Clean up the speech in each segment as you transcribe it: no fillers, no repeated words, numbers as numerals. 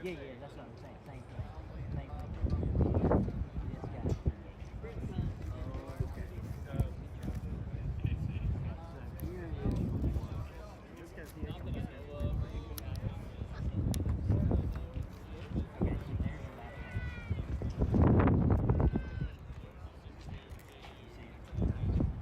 Yeah, that's what I'm saying. Same thing. Same thing. This guy. So here is. This guy's the okay, so there's your last one. You see it?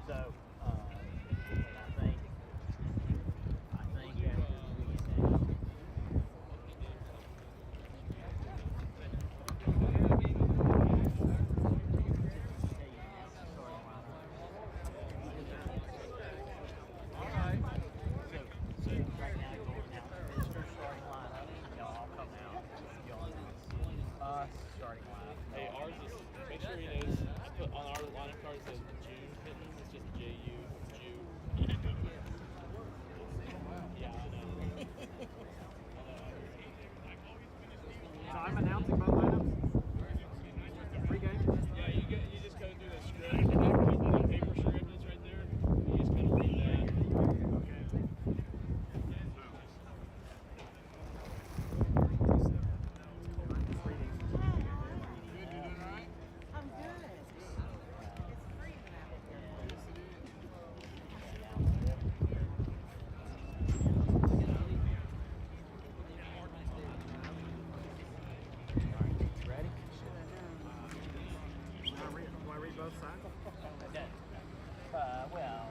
So, I think after we get that. Starting lineup. Hey, ours is, make sure he knows, I put on our lineup card, it says Jew hitting, it's just J-U, Jew. Yeah, I know. So I'm announcing both lineups? Pre-game? Yeah, you just go through the script, the paper script that's right there, you just kind of read that. Both sides? Okay. Well.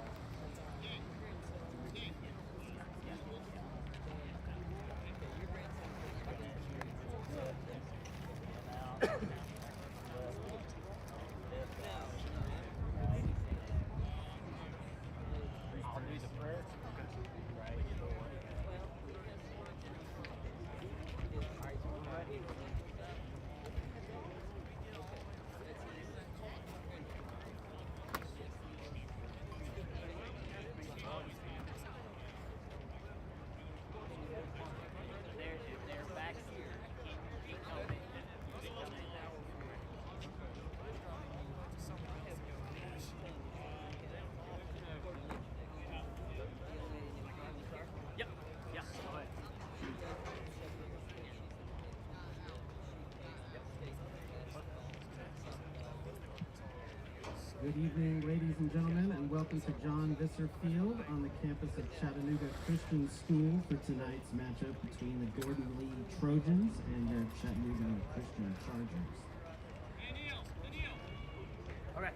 I'll do the prayer. Right. Ready? They're back here. Keep coming. Yep. Yeah. Go ahead. Good evening, ladies and gentlemen, and welcome to John Visser Field on the campus of Chattanooga Christian School for tonight's matchup between the Gordon Lee Trojans and their Chattanooga Christian Chargers. Okay.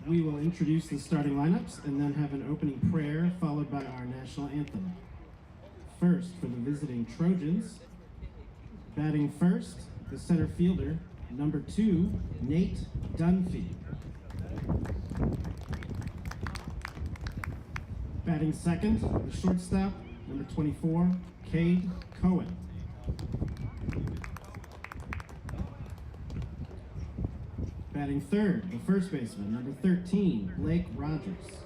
We will introduce the starting lineups and then have an opening prayer followed by our national anthem. First, for the visiting Trojans, batting first, the center fielder, number 2, Nate Dunfee. Batting second, the shortstop, number 24, Cade Cohen. Batting third, the first baseman, number 13, Blake Rogers.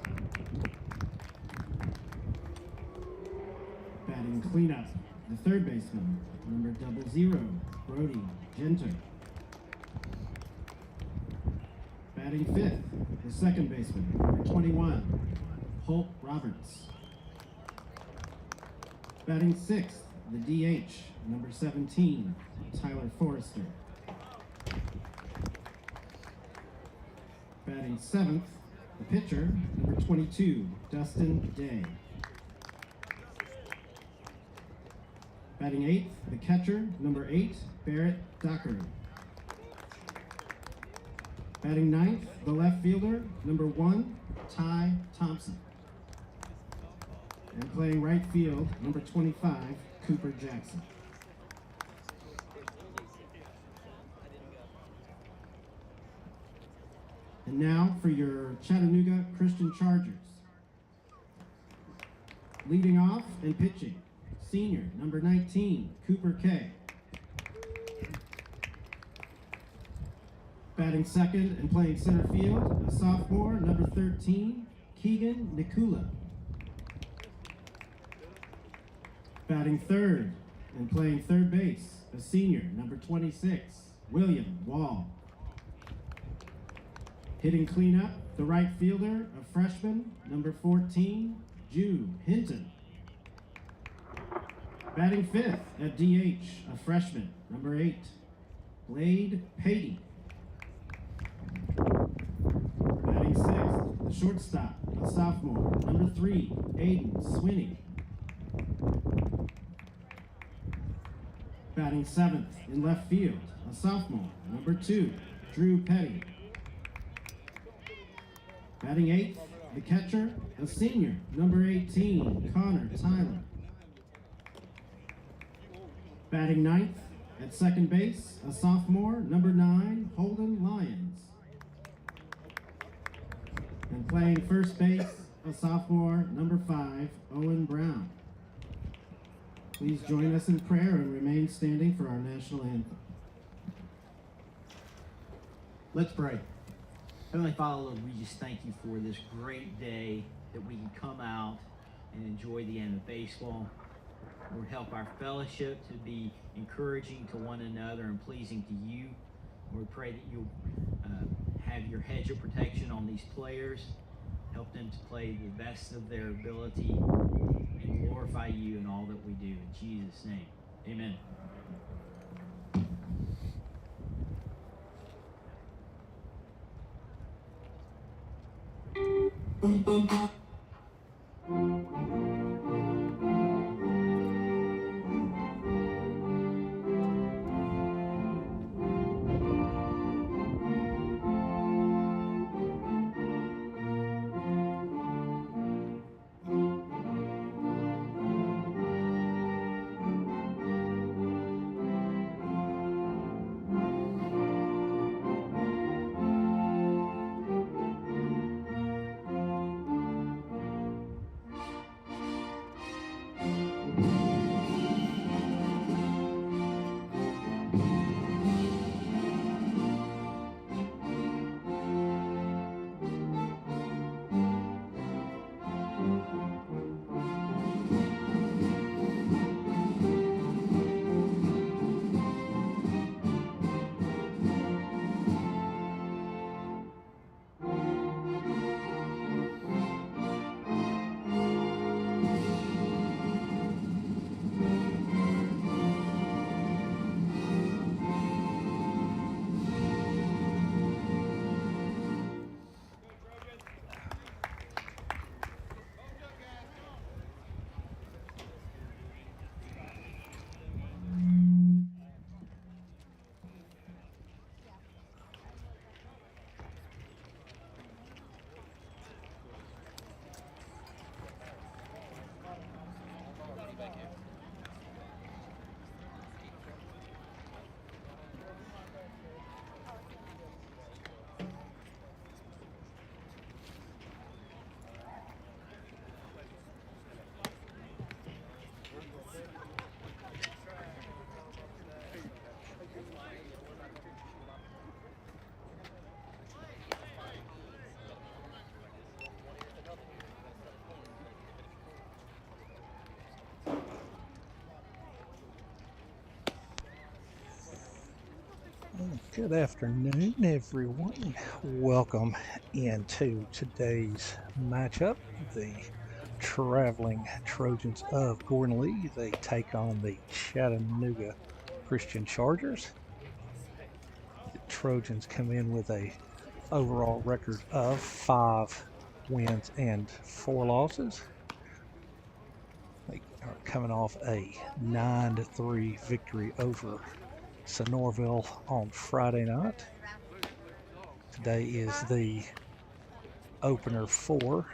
Batting cleanup, the third baseman, number 00, Brody Genter. Batting fifth, the second baseman, number 21, Holt Roberts. Batting sixth, the DH, number 17, Tyler Forrester. Batting seventh, the pitcher, number 22, Dustin Day. Batting eighth, the catcher, number 8, Barrett Dockery. Batting ninth, the left fielder, number 1, Ty Thompson. And playing right field, number 25, Cooper Jackson. And now for your Chattanooga Christian Chargers. Leading off and pitching, senior, number 19, Cooper K. Batting second and playing center field, a sophomore, number 13, Keegan Nikula. Batting third and playing third base, a senior, number 26, William Wall. Hitting cleanup, the right fielder, a freshman, number 14, Jude Hinton. Batting fifth at DH, a freshman, number 8, Blade Patey. Batting sixth, the shortstop, a sophomore, number 3, Aiden Swinney. Batting seventh in left field, a sophomore, number 2, Drew Petty. Batting eighth, the catcher, a senior, number 18, Connor Tyler. Batting ninth, at second base, a sophomore, number 9, Holden Lyons. And playing first base, a sophomore, number 5, Owen Brown. Please join us in prayer and remain standing for our national anthem. Let's pray. Heavenly Father, Lord, we just thank you for this great day that we can come out and enjoy the end of baseball. Lord, help our fellowship to be encouraging to one another and pleasing to you. Lord, pray that you'll have your hedge of protection on these players. Help them to play the best of their ability and glorify you in all that we do. In Jesus' name, amen. Good afternoon, everyone. Welcome into today's matchup. The traveling Trojans of Gordon Lee, they take on the Chattanooga Christian Chargers. The Trojans come in with a overall record of 5 wins and 4 losses. They are coming off a 9-3 victory over Sonorville on Friday night. Today is the opener for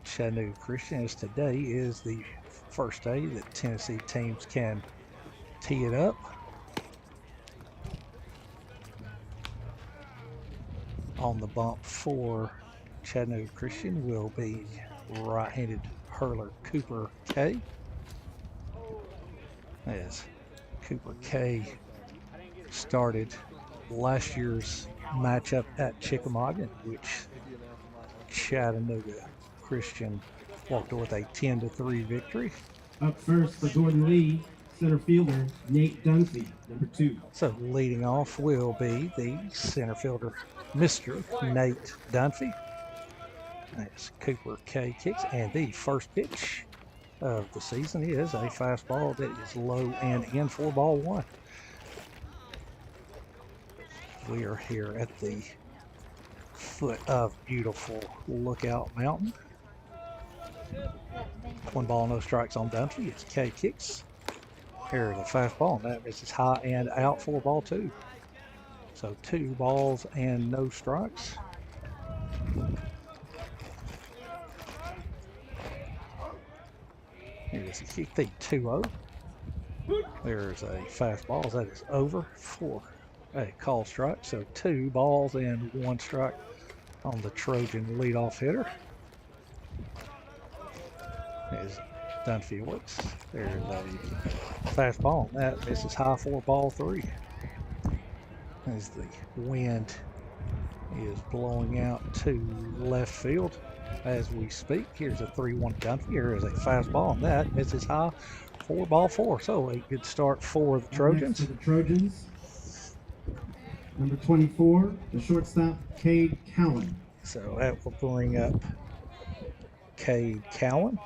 Chattanooga Christian, as today is the first day that Tennessee teams can tee it up. On the bump for Chattanooga Christian will be right-handed hurler Cooper K. As Cooper K started last year's matchup at Chickamauga, in which Chattanooga Christian walked with a 10-3 victory. Up first for Gordon Lee, center fielder Nate Dunfee, number 2. So leading off will be the center fielder, Mr. Nate Dunfee. As Cooper K kicks, and the first pitch of the season is a fastball that is low and in for ball one. We are here at the foot of beautiful Lookout Mountain. 1 ball, no strikes on Dunfee. It's K kicks. Here's a fastball, and that misses high and out for ball two. So 2 balls and no strikes. Here's a kick, the 2-0. There's a fastball. That is over for a call strike. So 2 balls and 1 strike on the Trojan leadoff hitter. There's Dunfee works. There's a fastball, and that misses high for ball 3. As the wind is blowing out to left field as we speak. Here's a 3-1 Dunfee. Here is a fastball, and that misses high for ball 4. So a good start for the Trojans. Next for the Trojans, number 24, the shortstop, Cade Cowan. So that will bring up Cade Cowan.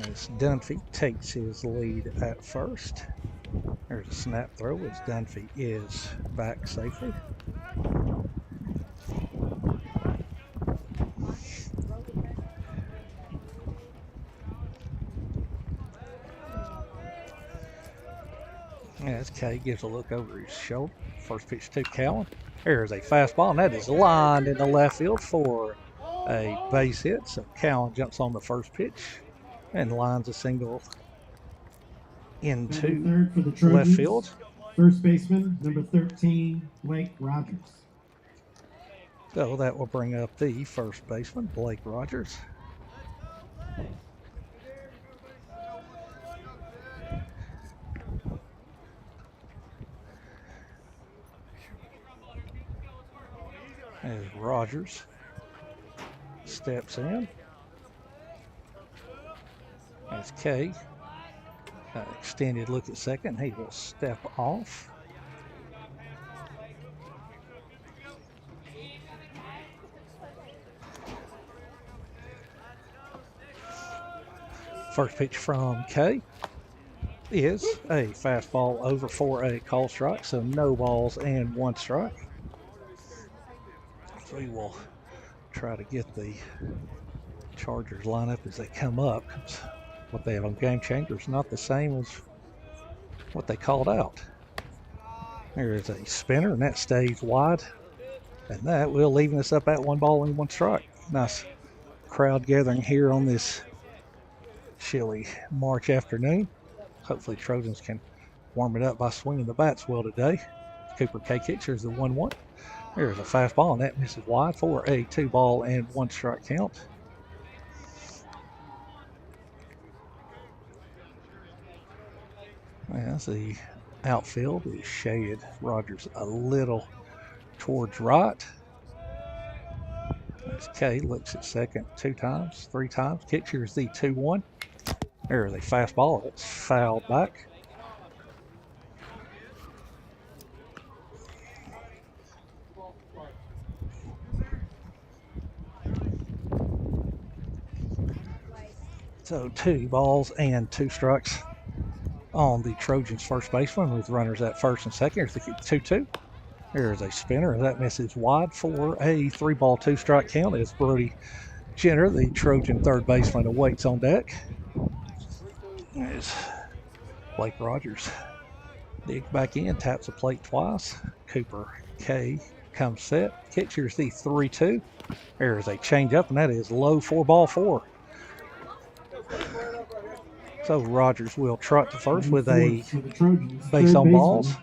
As Dunfee takes his lead at first. There's a snap throw as Dunfee is back safely. As Kay gives a look over his shoulder. First pitch to Cowan. There's a fastball, and that is lined in the left field for a base hit. So Cowan jumps on the first pitch and lines a single into Third for the Trojans, left field. First baseman, number 13, Blake Rogers. So that will bring up the first baseman, Blake Rogers. As Rogers steps in. As Kay extended look at second. He will step off. First pitch from Kay is a fastball over for a call strike, so no balls and 1 strike. So we will try to get the Chargers lineup as they come up. What they have on Game Changer is not the same as what they called out. There is a spinner, and that stays wide. And that will even us up at 1 ball and 1 strike. Nice crowd gathering here on this chilly March afternoon. Hopefully Trojans can warm it up by swinging the bats well today. Cooper K kicks. Here's the 1-1. There's a fastball, and that misses wide for a 2 ball and 1 strike count. As the outfield is shaded Rogers a little towards right. As Kay looks at second 2 times, 3 times. Kicks. Here's the 2-1. There's a fastball. It's fouled back. So 2 balls and 2 strikes on the Trojans first baseman with runners at first and second. Here's the 2-2. There's a spinner, and that misses wide for a 3 ball 2 strike count as Brody Jenner, the Trojan third baseman, awaits on deck. There's Blake Rogers digs back in, taps the plate twice. Cooper K comes set. Kicks. Here's the 3-2. There's a changeup, and that is low for ball 4. So Rogers will trot to first with a base on balls.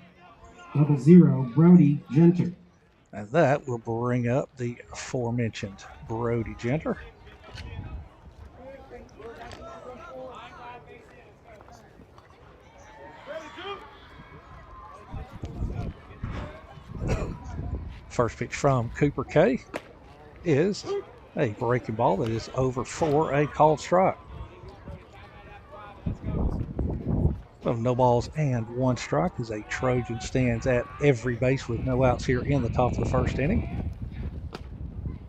0-0, Brody Genter. And that will bring up the aforementioned Brody Genter. First pitch from Cooper K is a breaking ball that is over for a called strike. So no balls and 1 strike as a Trojan stands at every base with no outs here in the top of the first inning.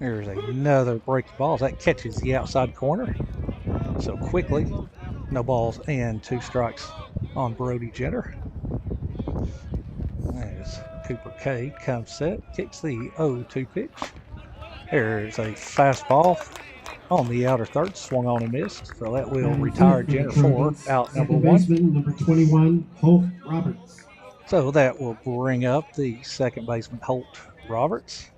There's another breaking ball. That catches the outside corner. So quickly, no balls and 2 strikes on Brody Jenner. As Cooper K comes set, kicks the 0-2 pitch. There's a fastball on the outer third, swung on and missed. So that will retire Jenner for out number 1. Baseman, number 21, Holt Roberts. So that will bring up the second baseman, Holt Roberts.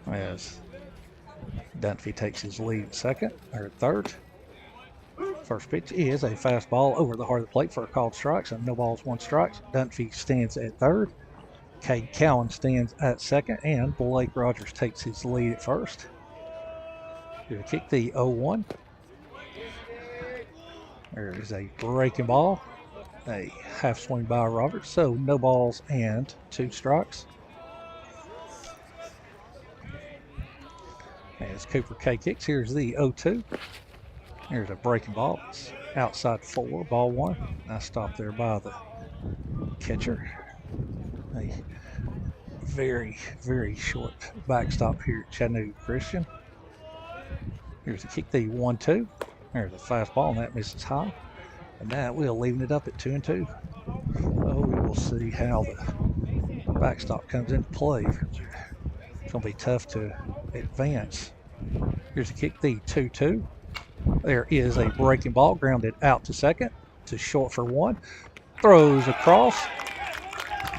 As Dunfee takes his lead at second, or third. First pitch is a fastball over the heart of the plate for a called strike, so no balls, 1 strike. Dunfee stands at third. Cade Cowan stands at second, and Blake Rogers takes his lead at first. Here to kick the 0-1. There is a breaking ball, a half swing by Roberts, so no balls and 2 strikes. As Cooper K kicks, here's the 0-2. Here's a breaking ball. It's outside 4, ball 1. Nice stop there by the catcher. A very, very short backstop here at Chattanooga Christian. Here's a kick, the 1-2. There's a fastball, and that misses high. And that will leaving it up at 2-2. So we will see how the backstop comes into play. It's going to be tough to advance. Here's a kick, the 2-2. There is a breaking ball, grounded out to second, to short for 1. Throws across.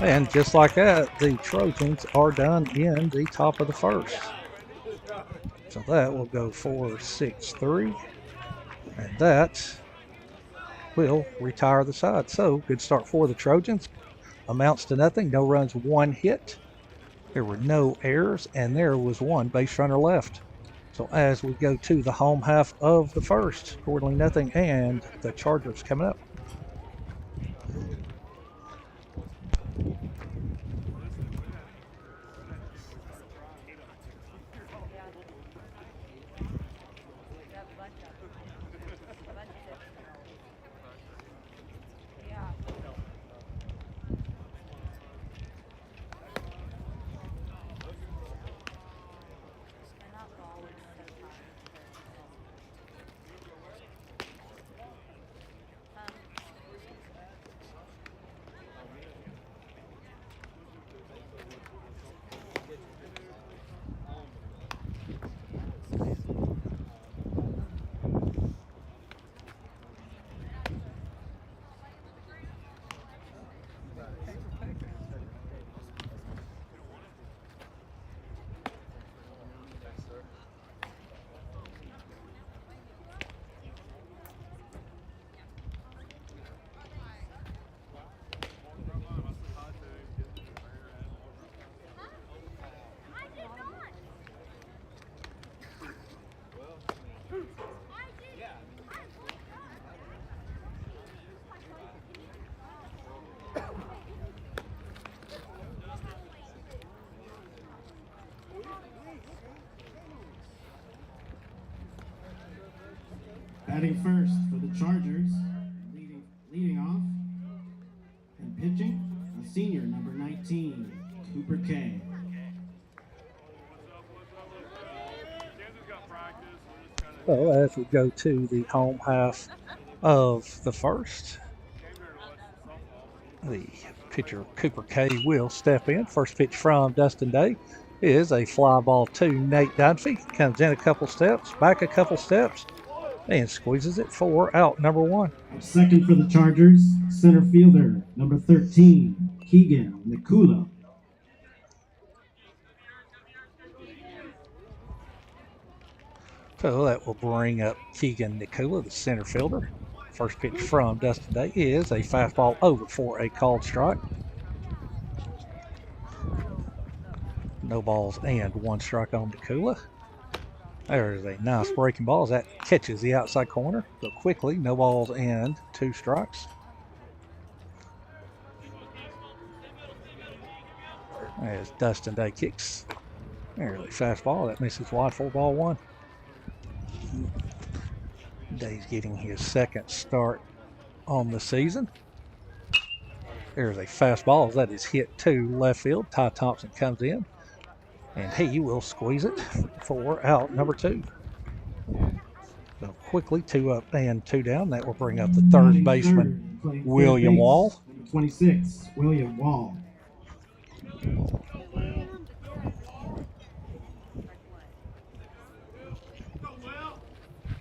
And just like that, the Trojans are done in the top of the first. So that will go for 6-3. And that will retire the side. So good start for the Trojans. Amounts to nothing. No runs, 1 hit. There were no errors, and there was 1 base runner left. So as we go to the home half of the first, accordingly nothing, and the Chargers coming up. Batting first for the Chargers, leading off and pitching, a senior, number 19, Cooper K. So as we go to the home half of the first, the pitcher Cooper K will step in. First pitch from Dustin Day is a fly ball to Nate Dunfee. Comes in a couple steps, back a couple steps, and squeezes it for out number 1. Second for the Chargers, center fielder, number 13, Keegan Nikula. So that will bring up Keegan Nikula, the center fielder. First pitch from Dustin Day is a fastball over for a called strike. No balls and 1 strike on Nikula. There's a nice breaking ball as that catches the outside corner. So quickly, no balls and 2 strikes. As Dustin Day kicks. There's a fastball that misses wide for ball 1. Day's getting his second start on the season. There's a fastball that is hit to left field. Ty Thompson comes in, and he will squeeze it for out number 2. So quickly, 2 up and 2 down. That will bring up the third baseman, Playing third William base, Wall. Number 26, William Wall.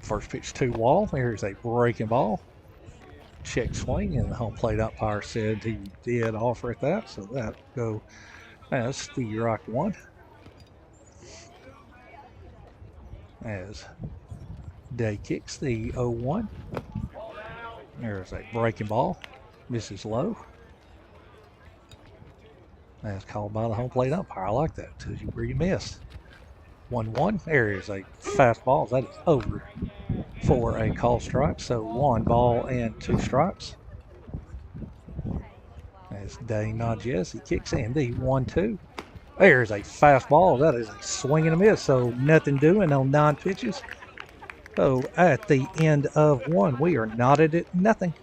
First pitch to Wall. Here's a breaking ball. Check swing, and the home plate umpire said he did offer at that, so that will go as strike 1. As Day kicks the 0-1. There's a breaking ball. Misses low. That's called by the home plate umpire. I like that. Tells you where you missed. 1-1. There is a fastball. That is over for a call strike. So 1 ball and 2 strikes. As Day nods yes, he kicks in the 1-2. There's a fastball. That is a swing and a miss. So nothing doing on 9 pitches. So at the end of 1, we are knotted at nothing.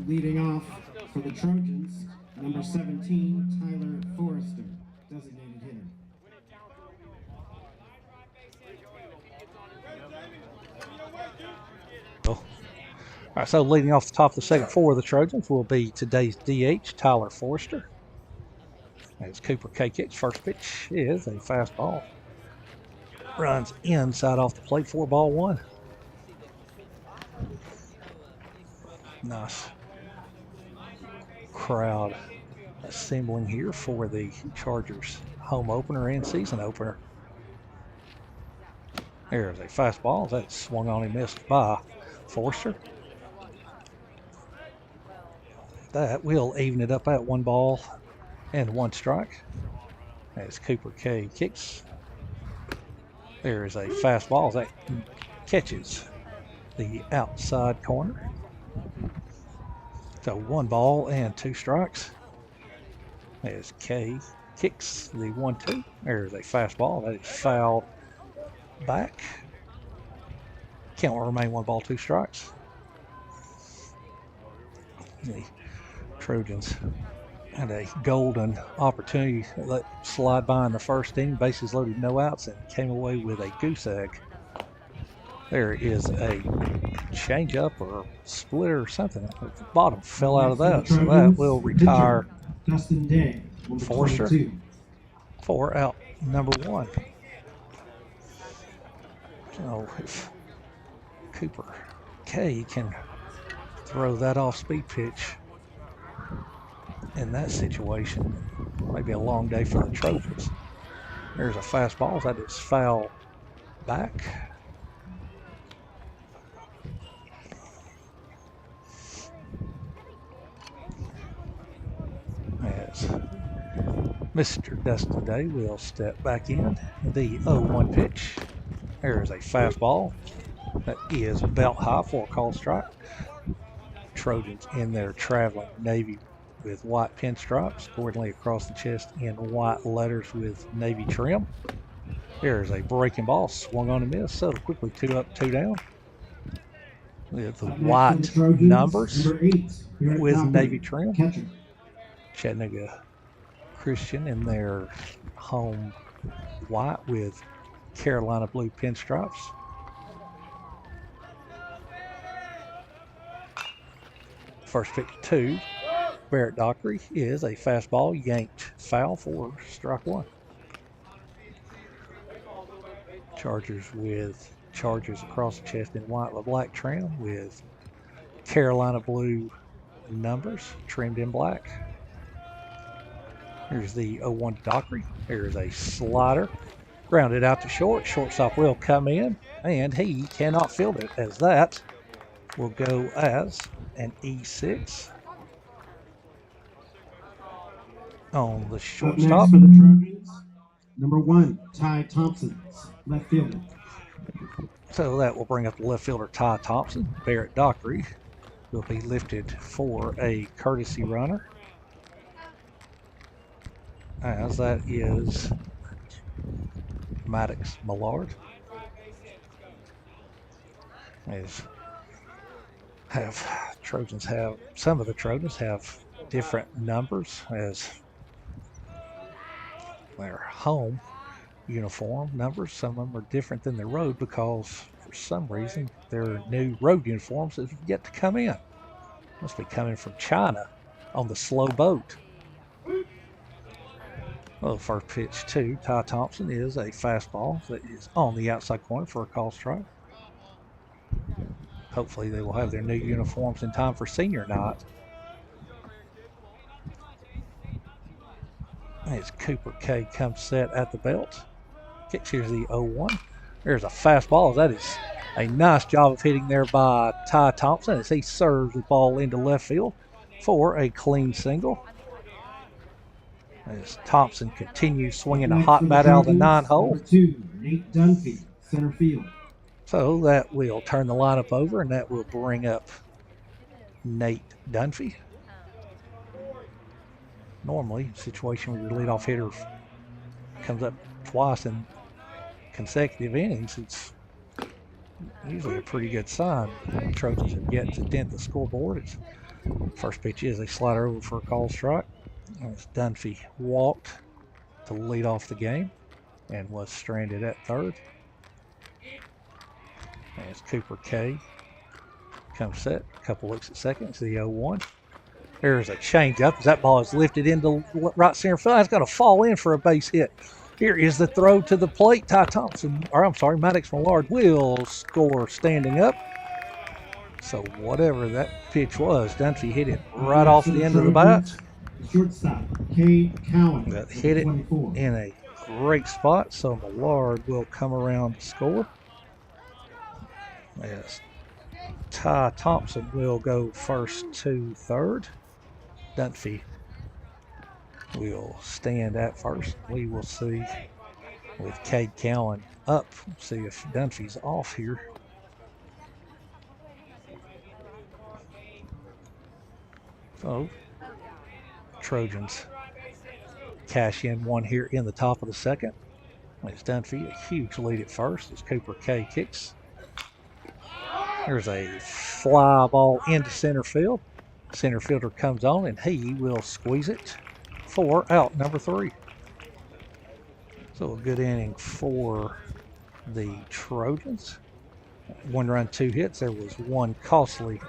Leading off for the Trojans, number 17, Tyler Forrester, designated hitter. All right, so leading off the top of the second for the Trojans will be today's DH, Tyler Forrester. As Cooper K kicks, first pitch is a fastball. Runs inside off the plate, 4-1. Nice crowd assembling here for the Chargers home opener and season opener. There's a fastball that swung on and missed by Forster. That will even it up at 1 ball and 1 strike. As Cooper K kicks. There is a fastball that catches the outside corner. So 1 ball and 2 strikes. As K kicks the 1-2. There's a fastball that is fouled back. Count will remain 1 ball, 2 strikes. The Trojans had a golden opportunity to let slide by in the first inning, bases loaded, no outs, and came away with a goose egg. There is a changeup or splitter or something. The bottom fell out of that, so that will retire Justin Day, Forster for out number 1. So if Cooper K can throw that off speed pitch in that situation, maybe a long day for the Trojans. There's a fastball that is foul back. As Mr. Dustin Day will step back in. The 0-1 pitch. There is a fastball that is belt high for a call strike. Trojans in their traveling navy with white pinstripes, accordingly across the chest in white letters with navy trim. There is a breaking ball, swung on and missed, so quickly 2 up, 2 down. with the Up next for white the Trojans, numbers number 8, Garrett with Dockery, navy trim. catcher. Chattanooga Christian in their home white with Carolina blue pinstripes. First pitch 2, Barrett Dockery is a fastball yanked foul for strike 1. Chargers with charges across the chest in white with black trim with Carolina blue numbers trimmed in black. Here's the 0-1 to Dockery. Here's a slider. Grounded out to short. Shortstop will come in, and he cannot field it, as that will go as an E6 on the Up shortstop. next for the Trojans, number 1, Ty Thompson, left fielder. So that will bring up the left fielder Ty Thompson. Barrett Dockery will be lifted for a courtesy runner, as that is Maddox Millard. Some of the Trojans have different numbers as their home uniform numbers. Some of them are different than their road because for some reason their new road uniforms have yet to come in. Must be coming from China on the slow boat. Well, first pitch 2, Ty Thompson is a fastball that is on the outside corner for a call strike. Hopefully they will have their new uniforms in time for senior night. As Cooper K comes set at the belt. Kicks, here's the 0-1. There's a fastball. That is a nice job of hitting there by Ty Thompson as he serves the ball into left field for a clean single. As Thompson continues swinging a hot bat out of the 9-hole. Number 2, Nate Dunfee, center field. So that will turn the lineup over, and that will bring up Nate Dunfee. Normally, a situation where your leadoff hitter comes up twice in consecutive innings, it's usually a pretty good sign. The Trojans have yet to dent the scoreboard. First pitch is a slider over for a call strike. As Dunfee walked to lead off the game and was stranded at third. As Cooper K comes set, a couple looks at second. It's the 0-1. There's a changeup as that ball is lifted into right center field. It's going to fall in for a base hit. Here is the throw to the plate. Maddox Millard will score standing up. So whatever that pitch was, Dunfee hit it right off the end of the bat. Shortstop, Cade Cowan. That hit it 24. in a great spot, so Millard will come around to score. Yes. Ty Thompson will go first to third. Dunfee will stand at first. We will see with Cade Cowan up. See if Dunphy's off here. So Trojans cash in one here in the top of the second. It's Dunfee, a huge lead at first as Cooper K kicks. There's a fly ball into center field. Center fielder comes on and he will squeeze it for out number 3. So a good inning for the Trojans. 1 run, 2 hits. There was one costly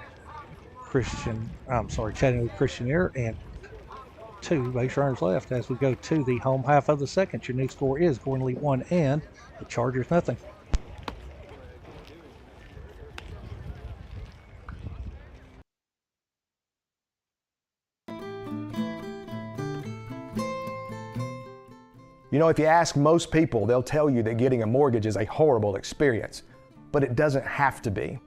Chattanooga Christian error and 2 base runners left as we go to the home half of the second. Your new score is Gordon Lee 1 and the Chargers nothing. You know, if you ask most people, they'll tell you that getting a mortgage is a horrible experience, but it doesn't have to be.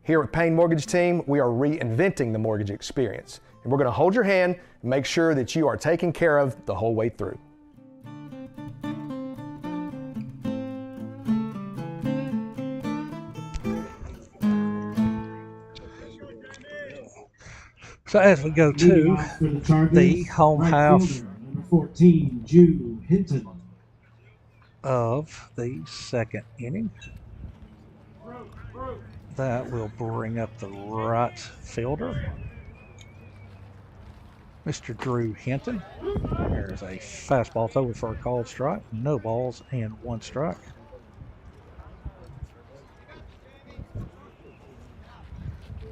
Here at Payne Mortgage Team, we are reinventing the mortgage experience, and we're going to hold your hand and make sure that you are taken care of the whole way through. So as we go to the home half, Number 14, Jew Hinton. of the second inning. That will bring up the right fielder, Mr. Drew Hinton. There's a fastball throw for a called strike. No balls and 1 strike.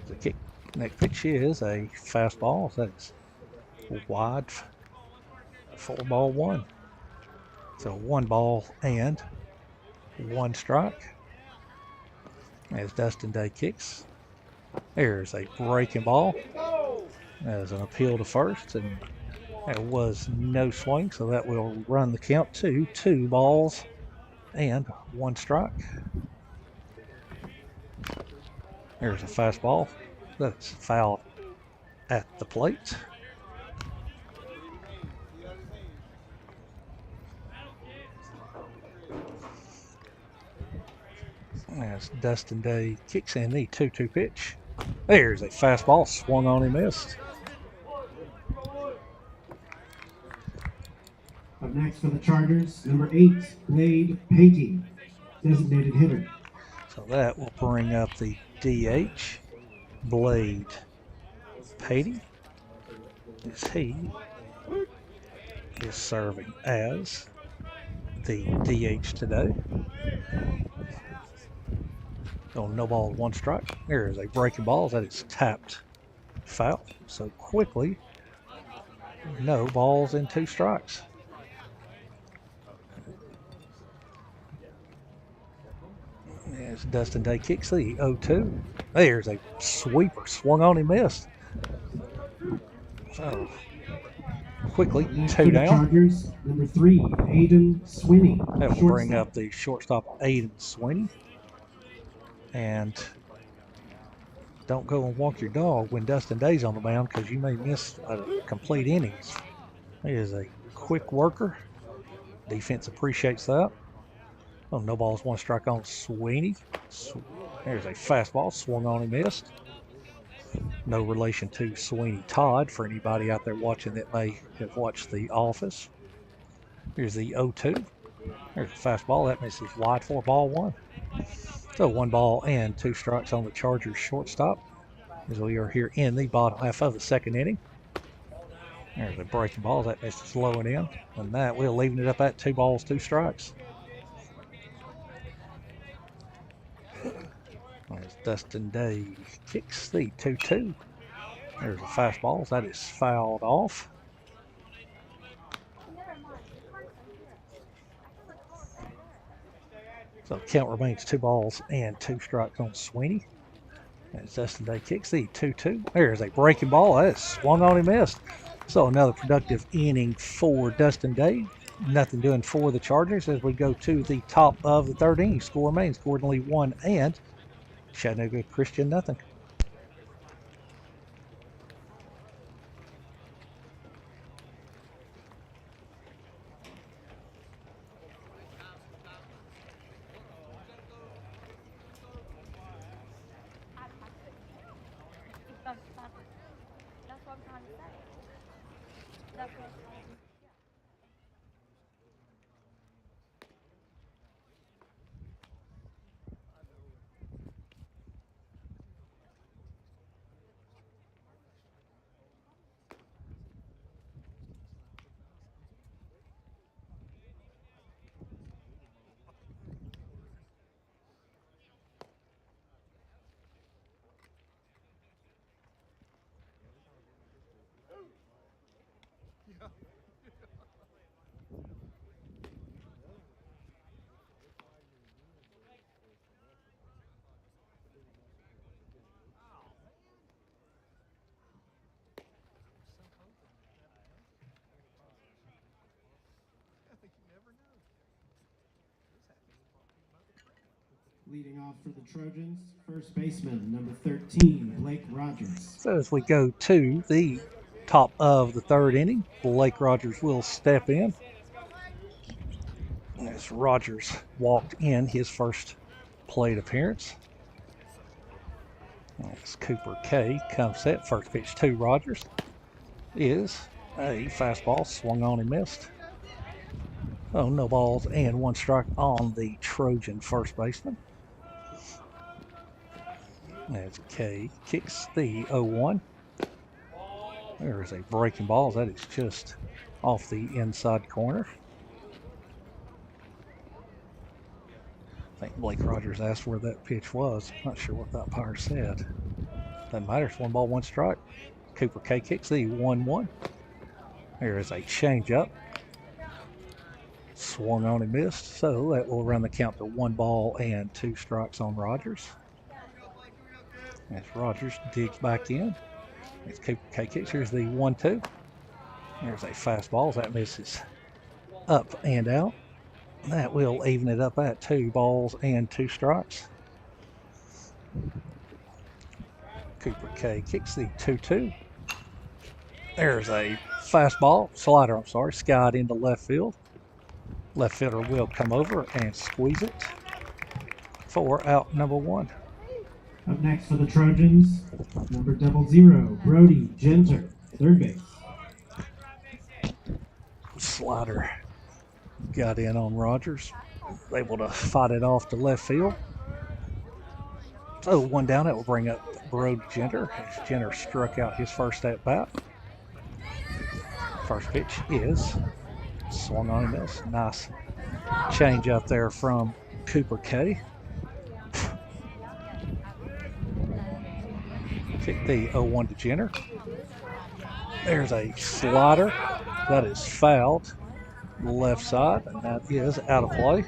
The kick. Next pitch is a fastball. That's wide. 4-1. So 1 ball and 1 strike. As Dustin Day kicks. There's a breaking ball. As an appeal to first, and there was no swing, so that will run the count to 2 balls and 1 strike. There's a fastball. That's foul at the plate. As Dustin Day kicks in the 2-2 pitch. There's a fastball, swung on and missed. Up next for the Chargers, number 8, Blade Patey, designated hitter. So that will bring up the DH, Blade Patey. As he is serving as the DH today. So no ball, 1 strike. There is a breaking ball that is tapped foul. So quickly, no balls and 2 strikes. As Dustin Day kicks the 0-2. There's a sweeper, swung on and missed. So quickly, 2 down. Chargers, number 3, Aiden Sweeney. That will bring up the shortstop, Aiden Sweeney. And don't go and walk your dog when Dustin Day's on the mound, because you may miss a complete innings. He is a quick worker. Defense appreciates that. Oh, no balls, 1 strike on Sweeney. There's a fastball, swung on and missed. No relation to Sweeney Todd for anybody out there watching that may have watched The Office. Here's the 0-2. There's a fastball, that misses wide for ball 1. So 1 ball and 2 strikes on the Chargers shortstop as we are here in the bottom half of the second inning. There's a breaking ball, that misses low and in, and that will leaving it up at 2 balls, 2 strikes. As Dustin Day kicks the 2-2. There's a fastball, that is fouled off. So count remains 2 balls and 2 strikes on Sweeney. As Dustin Day kicks the 2-2. There's a breaking ball, that is swung on and missed. So another productive inning for Dustin Day. Nothing doing for the Chargers as we go to the top of the 3rd inning. Score remains Gordon Lee 1 and Chattanooga Christian nothing. That's what I'm trying to say. That's what I'm trying to say. Leading off for the Trojans, first baseman, number 13, Blake Rogers. So as we go to the top of the 3rd inning, Blake Rogers will step in. As Rogers walked in his first plate appearance. As Cooper K comes set, first pitch to Rogers is a fastball, swung on and missed. Oh, no balls and 1 strike on the Trojan first baseman. As K kicks the 0-1. There is a breaking ball. That is just off the inside corner. I think Blake Rogers asked where that pitch was. Not sure what that umpire said. Doesn't matter. It's 1 ball, 1 strike. Cooper K kicks the 1-1. There is a changeup. Swung on and missed. So that will run the count to 1 ball and 2 strikes on Rogers. As Rogers digs back in. It's Cooper K kicks. Here's the 1-2. There's a fastball. That misses up and out. That will even it up at 2 balls and 2 strikes. Cooper K kicks the 2-2. There's a slider, skied into left field. Left fielder will come over and squeeze it for out number 1. Up next for the Trojans, number 00, Brody Genter, third base. Slider got in on Rogers, able to fight it off to left field. So 1 down, that will bring up Brody Genter as Genter struck out his first at bat. First pitch is swung on and missed. Nice change up there from Cooper K. Kick the 0-1 to Jenner. There's a slider that is fouled left side, and that is out of play.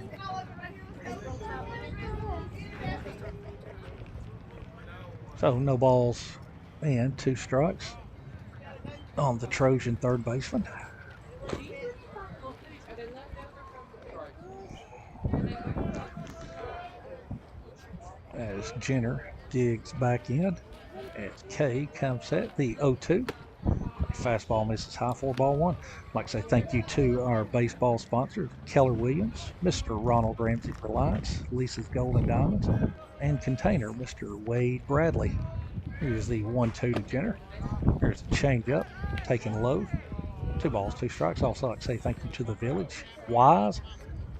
So no balls and 2 strikes on the Trojan third baseman. As Jenner digs back in, as K comes set the 0-2. Fastball misses high, 4 ball 1. I'd like to say thank you to our baseball sponsors, Keller Williams, Mr. Ronald Ramsey Reliance, Lisa's Golden Diamonds, and Container, Mr. Wade Bradley. Here's the 1-2 to Jenner. Here's a changeup, taken low. 2 balls, 2 strikes. Also, I'd like to say thank you to the Village, Wise,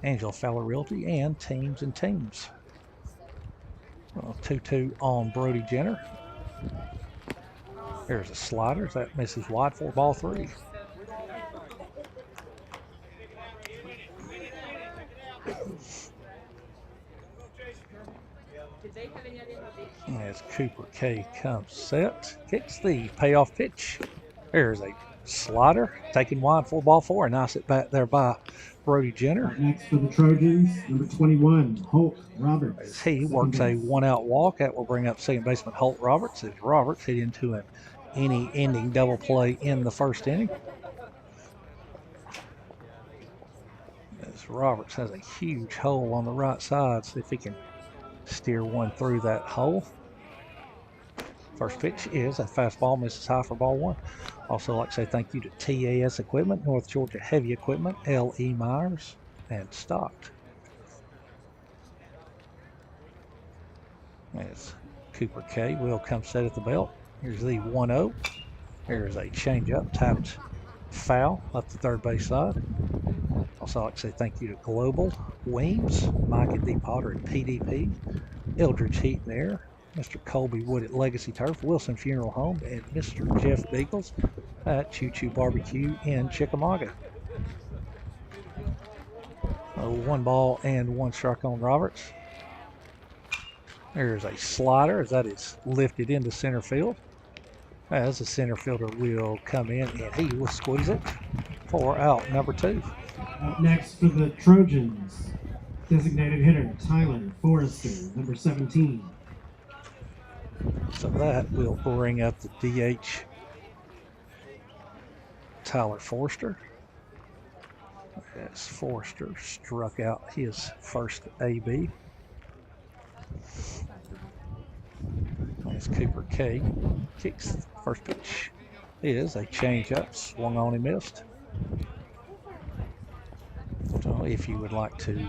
Angela Fowler Realty, and Teams and Teams. 2-2 on Brody Jenner. There's a slider that misses wide, 4 ball 3. As Cooper K comes set, kicks the payoff pitch. There's a slider taken wide, 4 ball 4. A nice at bat there by Brody Jenner. Next for the Trojans, number 21, Holt Roberts. As he works a 1-out walk, that will bring up second baseman Holt Roberts. As Roberts hit into an inning-ending double play in the first inning. As Roberts has a huge hole on the right side, see if he can steer one through that hole. First pitch is a fastball, misses high for ball 1. Also like to say thank you to TAS Equipment, North Georgia Heavy Equipment, L.E. Myers, and Stocked. As Cooper K will come set at the belt. Here's the 1-0. There's a changeup, tapped foul up the third base side. Also like to say thank you to Global, Weems, Mike and D. Potter at PDP, Eldridge Heat and Air, Mr. Colby Wood at Legacy Turf, Wilson Funeral Home, and Mr. Jeff Beagles at Choo Choo Barbecue in Chickamauga. 1 ball and 1 strike on Roberts. There's a slider as that is lifted into center field. As the center fielder will come in and he will squeeze it for out number 2. Up next for the Trojans, designated hitter Tyler Forrester, number 17. So that will bring up the DH Tyler Forrester. As Forrester struck out his first AB. As Cooper K kicks the first pitch is a changeup, swung on and missed. So if you would like to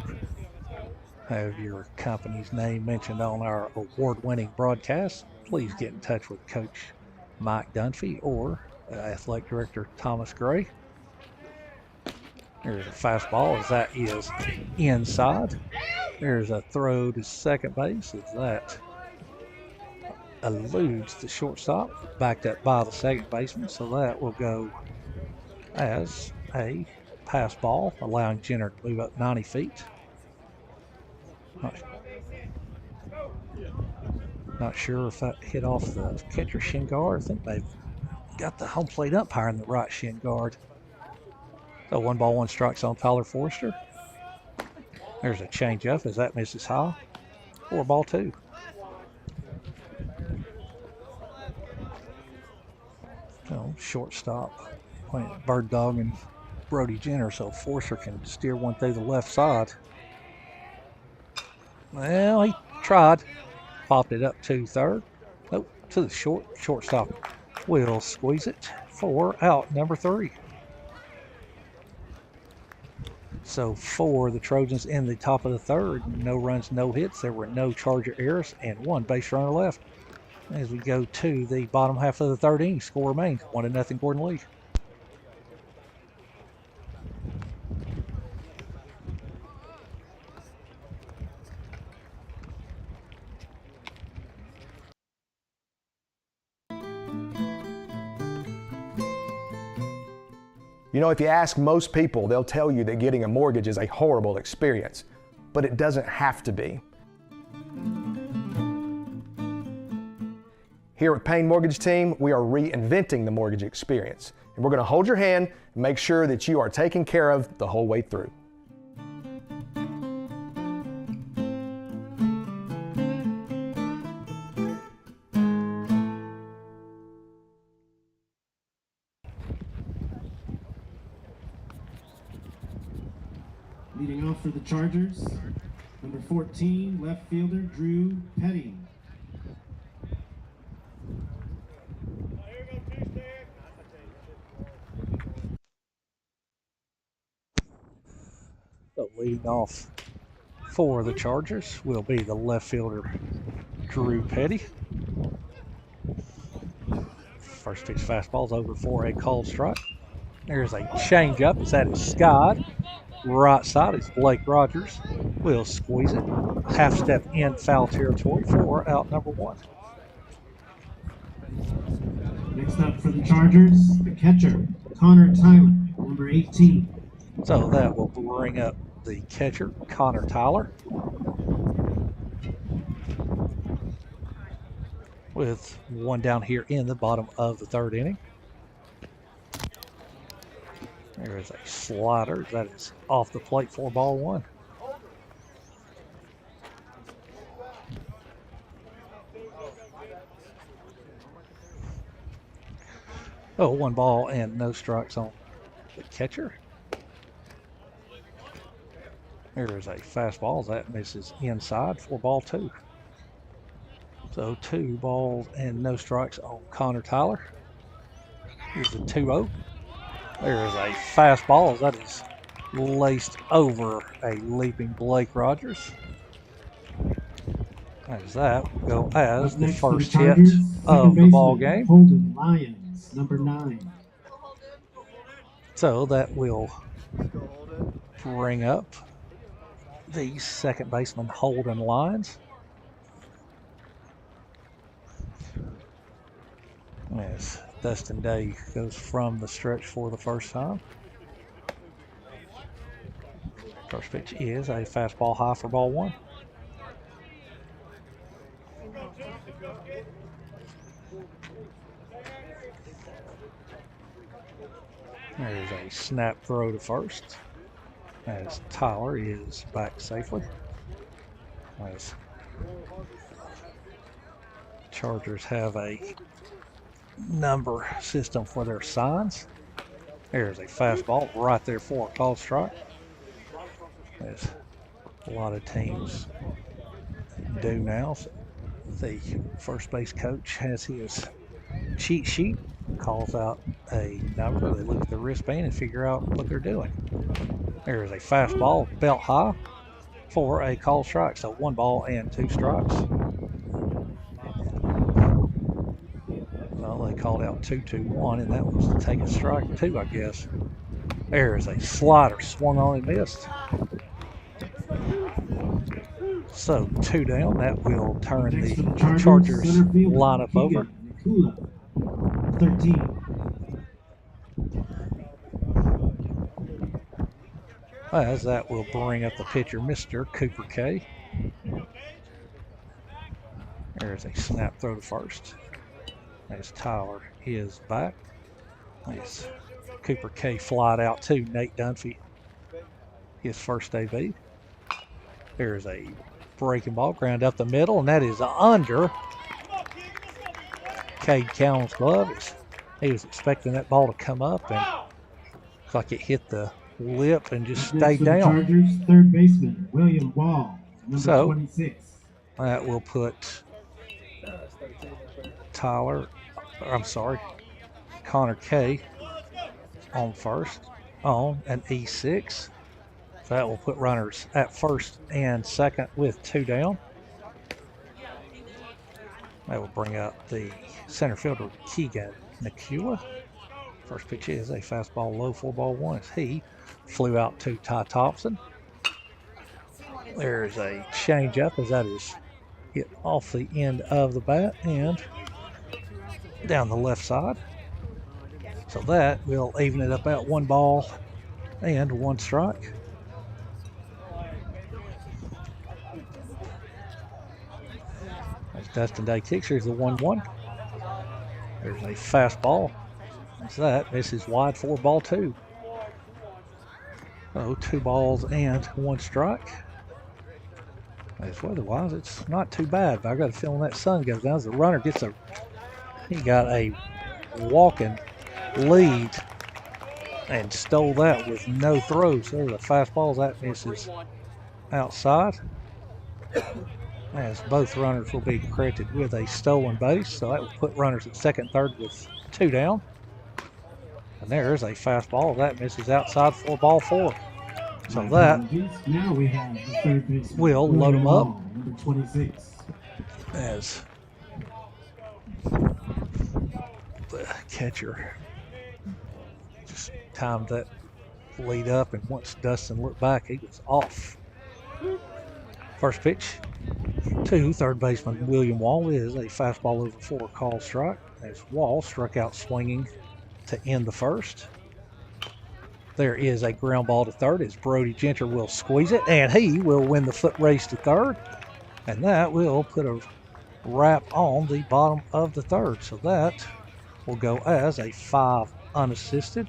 have your company's name mentioned on our award-winning broadcast, please get in touch with Coach Mike Dunfee or Athletic Director Thomas Gray. There's a fastball as that is inside. There's a throw to second base as that eludes the shortstop, backed up by the second baseman, so that will go as a pass ball, allowing Jenner to move up 90 feet. Not sure if that hit off the catcher shin guard. I think they've got the home plate umpire in the right shin guard. So 1-1 strikes on Tyler Forrester. There's a changeup as that misses high. 4-2. So shortstop playing Bird Dog and Brody Jenner, so Forrester can steer one through the left side. Well, he tried. Popped it up to third. Nope, to the shortstop. Will squeeze it for out number 3. So for the Trojans in the top of the third, no runs, no hits. There were no Charger errors and 1 base runner left. As we go to the bottom half of the third inning, score remains 1-0 Gordon Lee. You know, if you ask most people, they'll tell you that getting a mortgage is a horrible experience, but it doesn't have to be. Here at Payne Mortgage Team, we are reinventing the mortgage experience, and we're going to hold your hand and make sure that you are taken care of the whole way through. Leading off for the Chargers, number 14, left fielder Drew Petty. So leading off for the Chargers will be the left fielder Drew Petty. First pitch fastball's over for a called strike. There's a changeup as that is skied. Right side is Blake Rogers. Will squeeze it. Half step in foul territory for out number 1. Next up for the Chargers, the catcher, Connor Tyler, number 18. So that will bring up the catcher, Connor Tyler. With 1 down here in the bottom of the third inning. There is a slider that is off the plate for ball 1. Oh, 1 ball and no strikes on the catcher. There is a fastball that misses inside for ball 2. So 2 balls and no strikes on Connor Tyler. Here's a 2-0. There is a fastball that is laced over a leaping Blake Rogers. As that will go as the first hit of the ball game. Holden Lyons, number 9. So that will bring up the second baseman Holden Lyons. As Dustin Day goes from the stretch for the first time. First pitch is a fastball high for ball 1. There's a snap throw to first as Tyler is back safely. As Chargers have a number system for their signs. There's a fastball right there for a called strike. As a lot of teams do now. So the first base coach has his cheat sheet, calls out a number. They look at the wristband and figure out what they're doing. There is a fastball belt high for a called strike. So 1 ball and 2 strikes. Well, they called out 2-2-1, and that was to take a strike 2, I guess. There's a slider swung on and missed. So 2 down. That will turn Next the for the Chargers center fielder, lineup over. Keegan Nakula, 13. As that will bring up the pitcher, Mr. Cooper K. There's a snap throw to first. As Tyler is back. As Cooper K flied out to Nate Dunfee, his first AB. There's a breaking ball, ground up the middle, and that is under Cade Callum's glove. He was expecting that ball to come up, and looks like it hit the lip and just stayed down. Chargers third baseman William Wall, number 26. That will put Connor K on first on an E6. So that will put runners at first and second with 2 down. That will bring up the center fielder Keegan Nakula. First pitch is a fastball low, 4-1 as he flew out to Ty Thompson. There's a changeup as that is hit off the end of the bat and down the left side. So that will even it up at 1 ball and 1 strike. As Dustin Day kicks, here's the 1-1. There's a fastball. As that misses wide, 4-2. So 2 balls and 1 strike. As weather-wise, it's not too bad, but I got a feeling that sun goes down as the runner gets he got a walking lead and stole that with no throws. So the fastballs, that misses outside. As both runners will be credited with a stolen base, so that will put runners at second, third with 2 down. And there's a fastball that misses outside, 4-4. So that now we have the third baseman will load him up. Number 26. As the catcher just timed that lead up, and once Dustin looked back, he was off. First pitch to third baseman William Wall is a fastball over 4, called strike, as Wall struck out swinging to end the first. There is a ground ball to third as Brody Genter will squeeze it, and he will win the foot race to third, and that will put a wrap on the bottom of the third. So that will go as a 5 unassisted.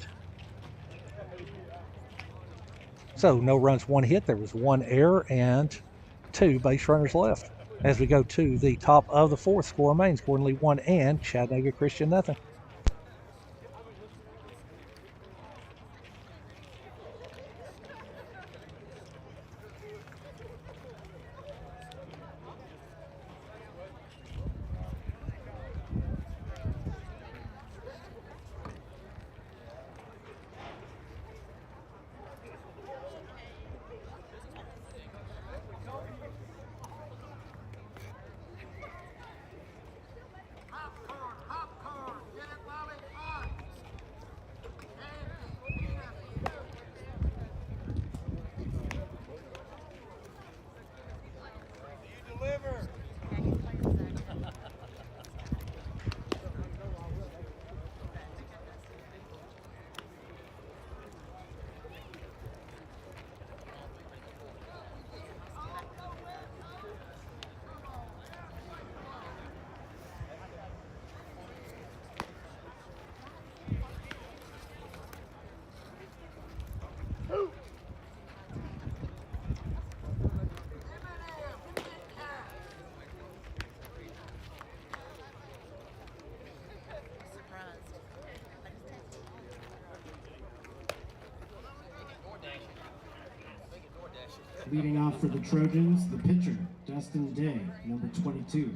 So no runs, 1 hit. There was 1 error and 2 base runners left. As we go to the top of the 4th, score remains Gordon Lee 1 and Chattanooga Christian nothing. Leading off for the Trojans, the pitcher, Dustin Day, number 22.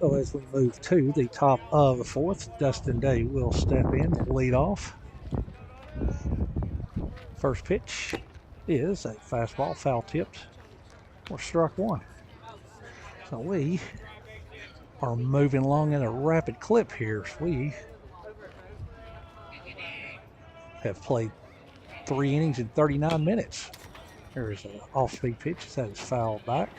So as we move to the top of the 4th, Dustin Day will step in and lead off. First pitch is a fastball, foul tipped, for strike one. So we are moving along in a rapid clip here. We have played 3 innings in 39 minutes. There's an off-speed pitch that is fouled back.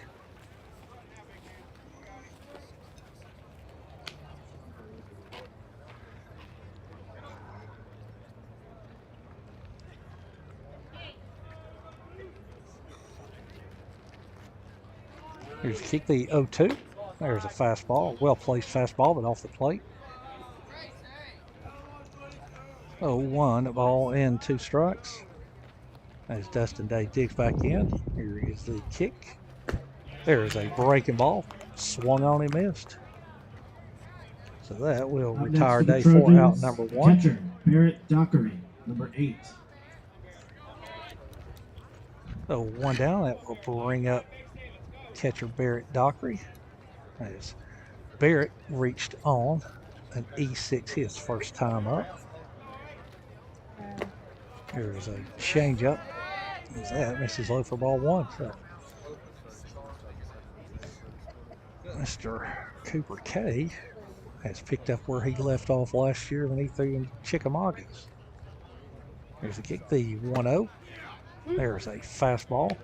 Here's a kick, the 0-2. There's a fastball, well-placed fastball, but off the plate. 0-1, a ball and 2 strikes. As Dustin Day digs back in, here is the kick. There's a breaking ball, swung on and missed. So that will retire Day for out number 1. Catcher, Barrett Dockery, number 8. So 1 down, that will bring up catcher Barrett Dockery. As Barrett reached on an E6 his first time up. Here's a changeup. That misses low for ball 1. So Mr. Cooper K has picked up where he left off last year when he threw in Chickamaugas. Here's a kick, the 1-0. There's a fastball.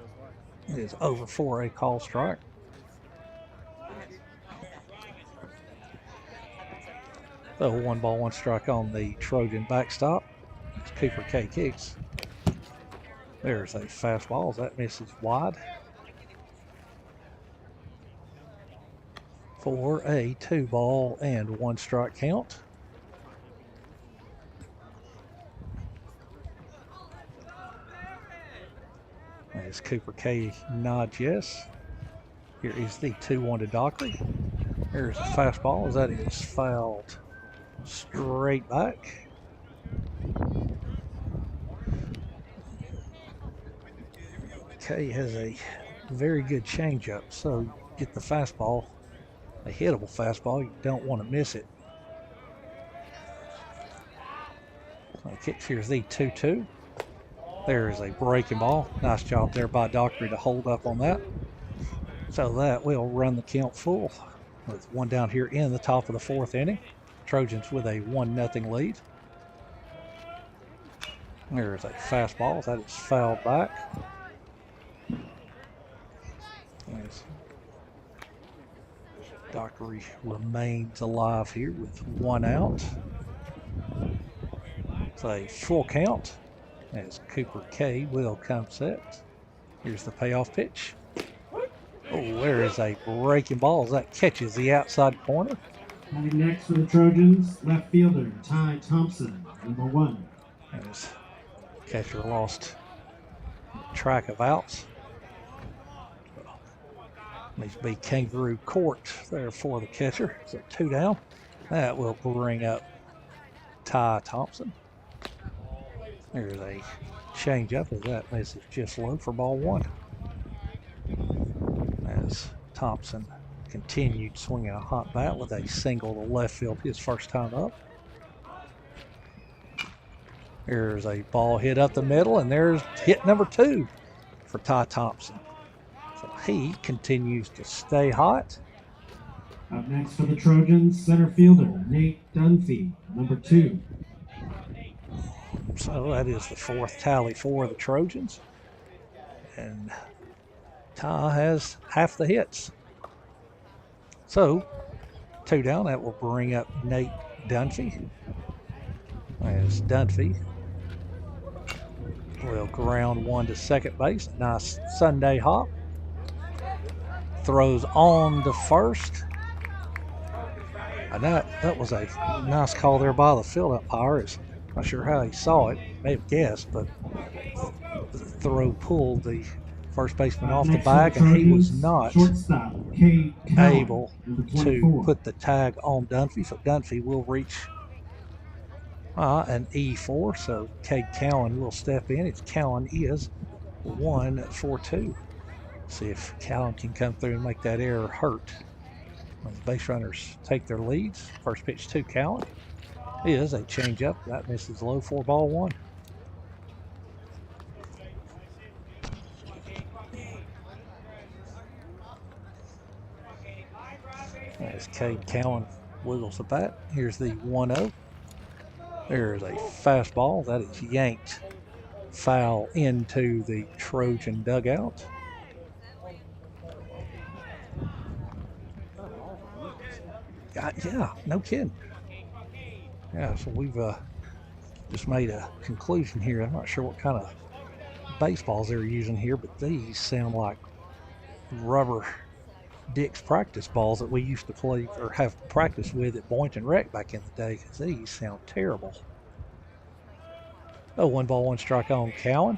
It is over for a call strike. So 1 ball, 1 strike on the Trojan backstop. As Cooper K kicks. There's a fastball. That misses wide. For a 2 ball and 1 strike count. As Cooper K nods yes. Here is the 2-1 to Dockery. There's a fastball as that is fouled straight back. K has a very good changeup, so you get the fastball, a hittable fastball, you don't want to miss it. So kicks, here's the 2-2. There is a breaking ball. Nice job there by Dockery to hold up on that. So that will run the count full with 1 down here in the top of the 4th inning. Trojans with a 1-0 lead. There's a fastball that is fouled back. As Dockery remains alive here with 1 out. It's a full count as Cooper K will come set. Here's the payoff pitch. Oh, there is a breaking ball as that catches the outside corner. Coming next for the Trojans, left fielder Ty Thompson, number 1. As catcher lost track of outs. Needs to be kangaroo court there for the catcher. So 2 down. That will bring up Ty Thompson. There's a changeup as that misses just low for ball 1. As Thompson continued swinging a hot bat with a single to left field his first time up. There's a ball hit up the middle, and there's hit number 2 for Ty Thompson. So he continues to stay hot. Up next for the Trojans, center fielder Nate Dunfee, number 2. So that is the 4th tally for the Trojans. And Ty has half the hits. So 2 down, that will bring up Nate Dunfee. As Dunfee will ground 1 to second base. Nice Sunday hop. Throws on to first. And that was a nice call there by the field umpire. Not sure how he saw it, may have guessed, but the throw pulled the first baseman off the bag, and he was not able to put the tag on Dunfee. So Dunfee will reach an E4, so Cade Cowan will step in. It's Cowan is 1 for 2. See if Cowan can come through and make that error hurt. When the base runners take their leads, first pitch to Cowan is a changeup. That misses low for ball 1. As Cade Cowan wiggles the bat. Here's the 1-0. There's a fastball that is yanked foul into the Trojan dugout. Yeah, no kidding. Yeah, so we've just made a conclusion here. I'm not sure what kind of baseballs they're using here, but these sound like rubber Dick's practice balls that we used to play or have practice with at Boynton Rec back in the day, because these sound terrible. Oh, 1-1 strike on Cowan.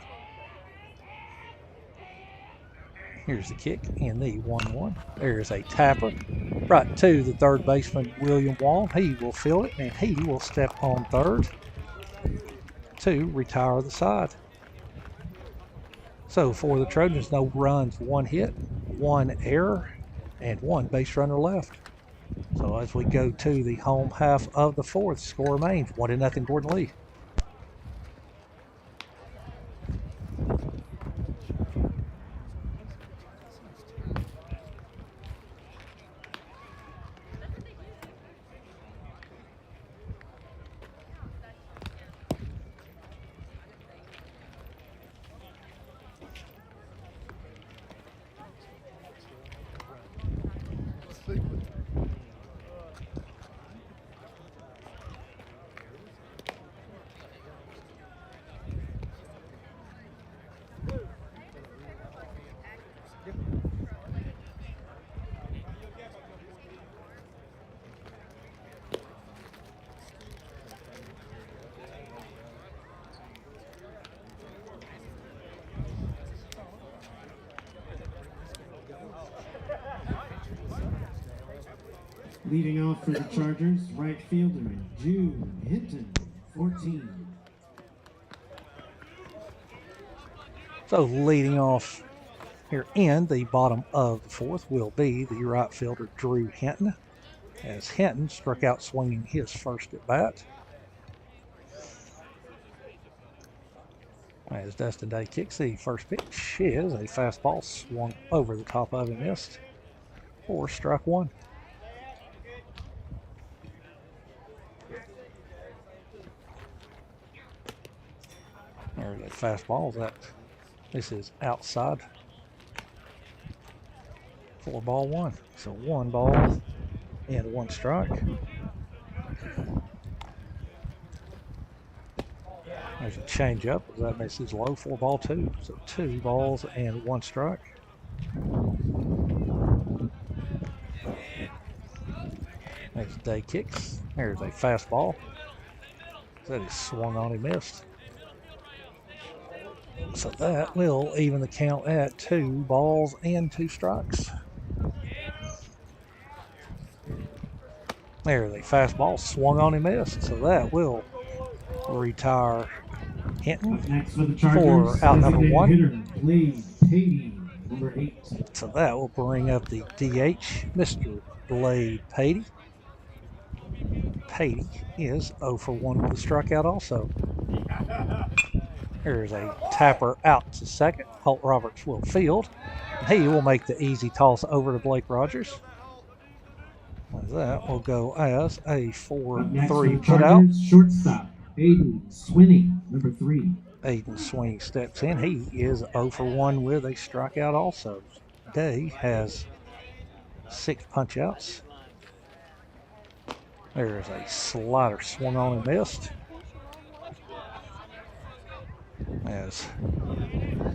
Here's the kick and the 1-1. There's a tapper right to the third baseman, William Wall. He will field it, and he will step on third to retire the side. So for the Trojans, no runs, 1 hit, 1 error, and 1 base runner left. So as we go to the home half of the fourth, score remains 1-0 Gordon Lee. Leading off for the Chargers, right fielder June Hinton, 14. So leading off here in the bottom of the fourth will be the right fielder Drew Hinton, as Hinton struck out swinging his first at bat. As Dustin Day kicks, the first pitch is a fastball swung over the top of and missed for strike 1. There's a fastball that this is outside. 4-1. So 1 ball and 1 strike. There's a changeup. That misses low. 4-2. So 2 balls and 1 strike. There's Day kicks. There's a fastball that is swung on and missed. So that will even the count at 2 balls and 2 strikes. There's a fastball swung on and missed. So that will retire Hinton Next for the Chargers, for out number 1. hitter, Blade Patey, number 8. So that will bring up the DH, Mr. Blade Patey. Patey is 0 for 1 with a strikeout also. There's a tapper out to second. Holt Roberts will field. He will make the easy toss over to Blake Rogers. That will go as a 4-3 putout. Shortstop, Aiden Swinney, number 3. Aiden Swing steps in. He is 0 for 1 with a strikeout also. Day has 6 punch outs. There's a slider swung on and missed. As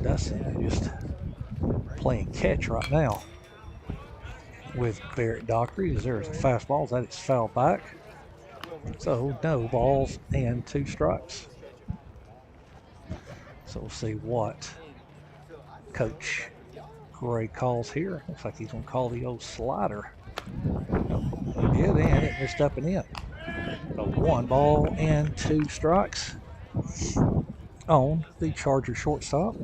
Dustin is just playing catch right now with Barrett Dockery, as there's a fastball that is fouled back. So no balls and 2 strikes. So we'll see what Coach Gray calls here. Looks like he's going to call the old slider. He did, and it missed up and in. So 1 ball and 2 strikes on the Charger shortstop.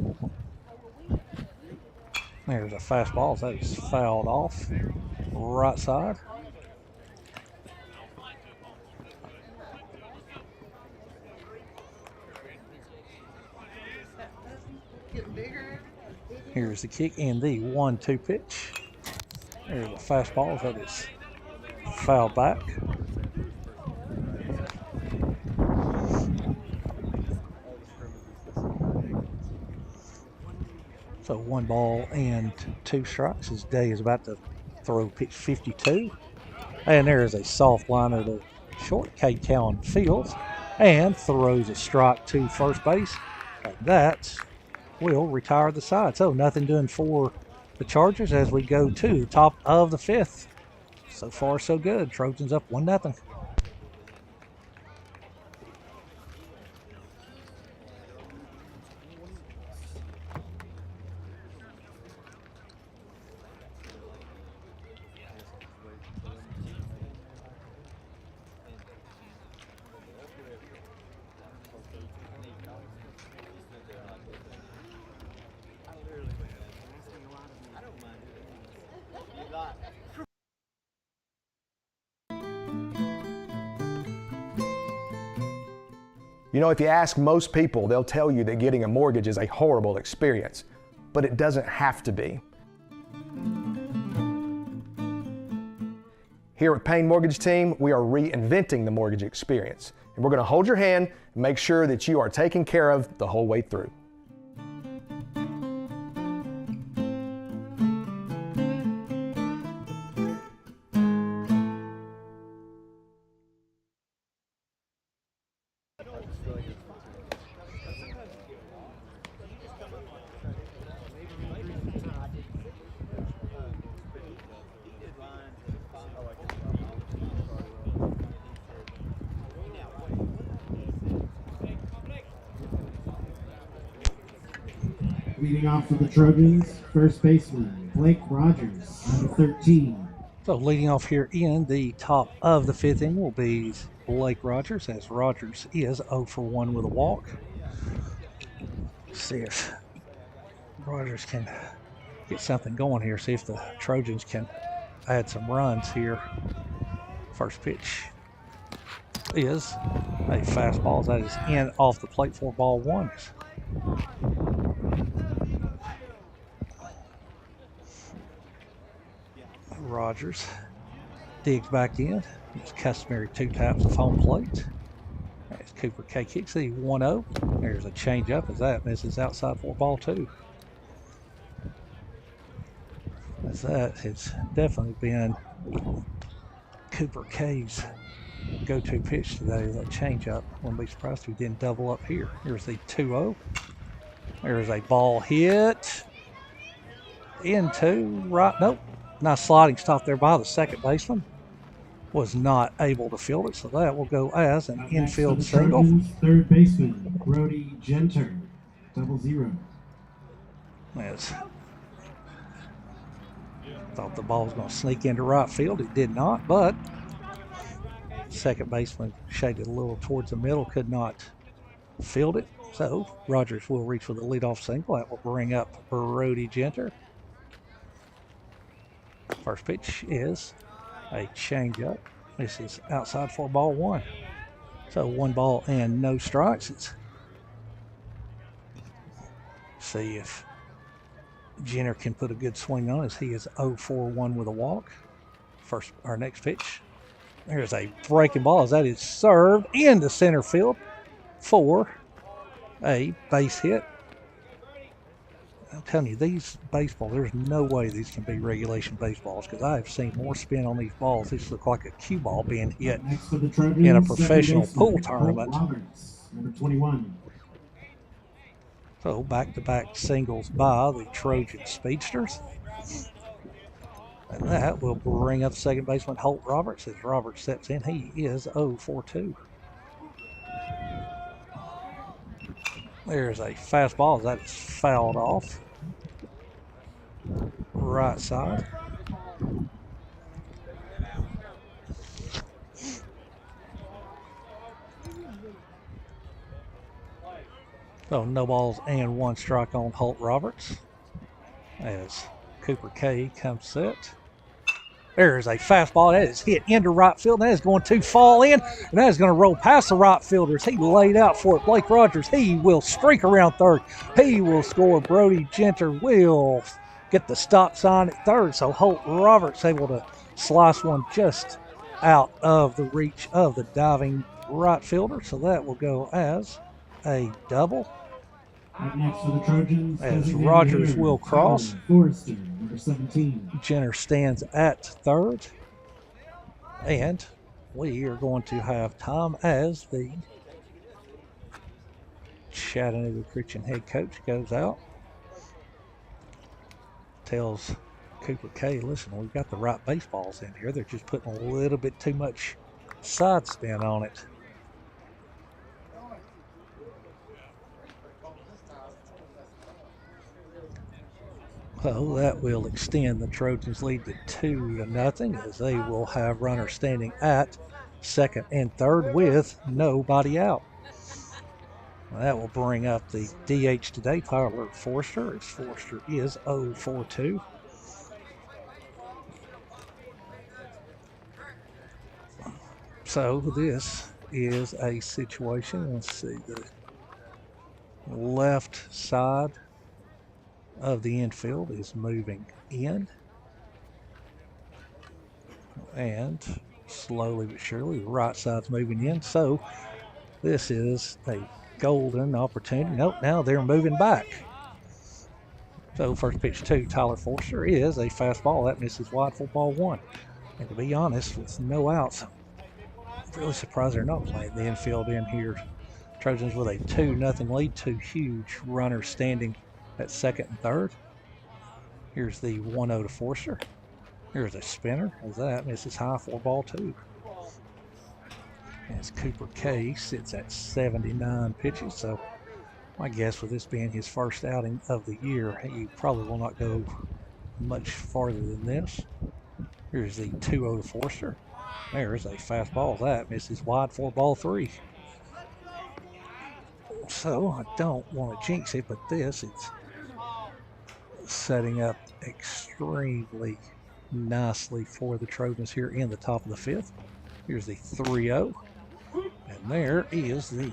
There's a fastball that is fouled off right side. Here's the kick and the 1-2 pitch. There's a fastball that is Foul back. So 1 ball and 2 strikes. His day is about to throw pitch 52. And there is a soft liner to short. Kate Cowan fields and throws a strike to first base. And that will retire the side. So nothing doing for the Chargers as we go to the top of the 5th. So far, so good. Trojans up 1-0. You know, if you ask most people, they'll tell you that getting a mortgage is a horrible experience, but it doesn't have to be. Here at Payne Mortgage Team, we are reinventing the mortgage experience, and we're going to hold your hand and make sure that you are taken care of the whole way through. Leading off for the Trojans, first baseman Blake Rogers, number 13. So leading off here in the top of the 5th inning will be Blake Rogers, as Rogers is 0 for 1 with a walk. See if Rogers can get something going here. See if the Trojans can add some runs here. First pitch is a fastball. That is in off the plate for ball 1. Rogers digs back in. It's customary 2 taps of home plate. As Cooper K kicks the 1-0. There's a changeup as that misses outside for ball 2. As that has definitely been Cooper K's go-to pitch today, that changeup. Wouldn't be surprised if he didn't double up here. Here's the 2-0. There's a ball hit into right. Nope. Nice sliding stop there by the second baseman. Was not able to field it, so that will go as an infield single. Trojans, third baseman Brody Genter, 0-0. Yes. Thought the ball was going to sneak into right field. It did not, but second baseman shaded a little towards the middle, could not field it. So Rogers will reach for the leadoff single. That will bring up Brody Genter. First pitch is a changeup. This is outside for ball 1. So 1 ball and no strikes. Let's see if Jenner can put a good swing on as he is 0 for 1 with a walk. Our next pitch. There's a breaking ball as that is served into center field for a base hit. I'm telling you, these baseball, there's no way these can be regulation baseballs because I've seen more spin on these balls. These look like a cue ball being hit Trojans, in a professional pool tournament. Roberts, number 21. So back-to-back singles by the Trojan Speedsters. And that will bring up second baseman Holt Roberts. As Roberts steps in, he is 0 for 2. There's a fastball that is fouled off. Right side. So no balls and 1 strike on Holt Roberts as Cooper K comes set. There's a fastball that is hit into right field. That is going to fall in, and that is going to roll past the right fielders. He laid out for it. Blake Rogers, he will streak around third. He will score. Brody Genter will get the stop sign at third. So Holt Roberts able to slice one just out of the reach of the diving right fielder, so that will go as a double. Up next for the Trojans, As designated Rogers hitter, will cross. Tyler Forrester, number 17. Jenner stands at third. And we are going to have time as the Chattanooga Christian head coach goes out. Tells Cooper K, listen, we've got the right baseballs in here. They're just putting a little bit too much side spin on it. Well, that will extend the Trojans' lead to 2-0 as they will have runners standing at second and third with nobody out. That will bring up the DH today, Tyler Forster, as Forster is 0 for 2. So this is a situation, let's see, the left side of the infield is moving in, and slowly but surely the right side's moving in. So this is a golden opportunity. Nope, now they're moving back. So first pitch to Tyler Forster is a fastball that misses wide for ball 1. And to be honest, with no outs, I'm really surprised they're not playing the infield in here. Trojans with a 2-0 lead, 2 huge runners standing at second and third. Here's the 1-0 to Forster. Here's a spinner as that misses high for ball 2. As Cooper K sits at 79 pitches, so my guess with this being his first outing of the year, he probably will not go much farther than this. Here's the 2-0 to Forster. There's a fastball that misses wide for ball 3. So I don't want to jinx it, but this is setting up extremely nicely for the Trojans here in the top of the 5th. Here's the 3-0. And there is the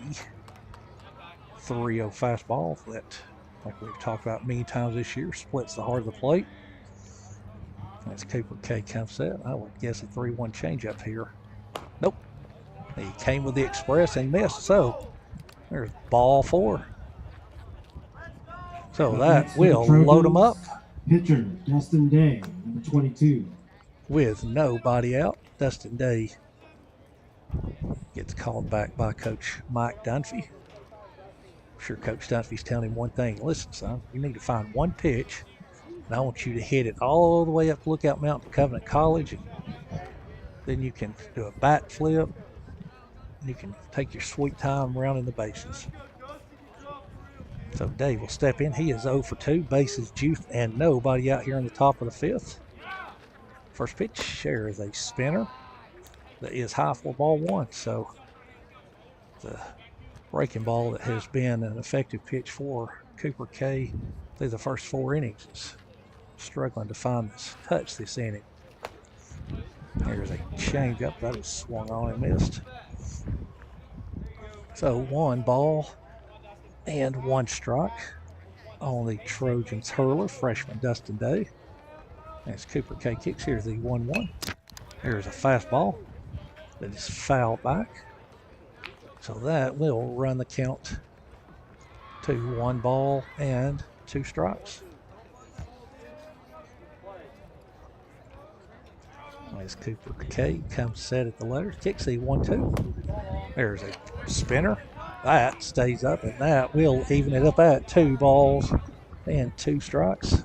3-0 fastball that, like we've talked about many times this year, splits the heart of the plate. As Cooper K comes set, I would guess a 3-1 changeup here. Nope. He came with the express and missed, so there's ball 4. So that will load them up. Pitcher, Dustin Day, number 22. With nobody out, Dustin Day gets called back by Coach Mike Dunfee. I'm sure Coach Dunfee's telling him one thing. Listen, son, you need to find one pitch, and I want you to hit it all the way up Lookout Mountain to Covenant College, and then you can do a bat flip, and you can take your sweet time rounding the bases. So Dave will step in. He is 0 for 2, bases juiced, and nobody out here in the top of the 5th. First pitch, there is a spinner that is high for ball 1. So the breaking ball that has been an effective pitch for Cooper K through the first 4 innings is struggling to find this touch this inning. There's a changeup that is swung on and missed. So 1 ball and 1 strike on the Trojans hurler, freshman Dustin Day. As Cooper K kicks, here's the 1-1. Here's a fastball that is fouled back. So that will run the count to 1 ball and 2 strikes. As Cooper K comes set at the letters, kicks the 1-2. There's a spinner. That stays up, and that will even it up at 2 balls and 2 strikes.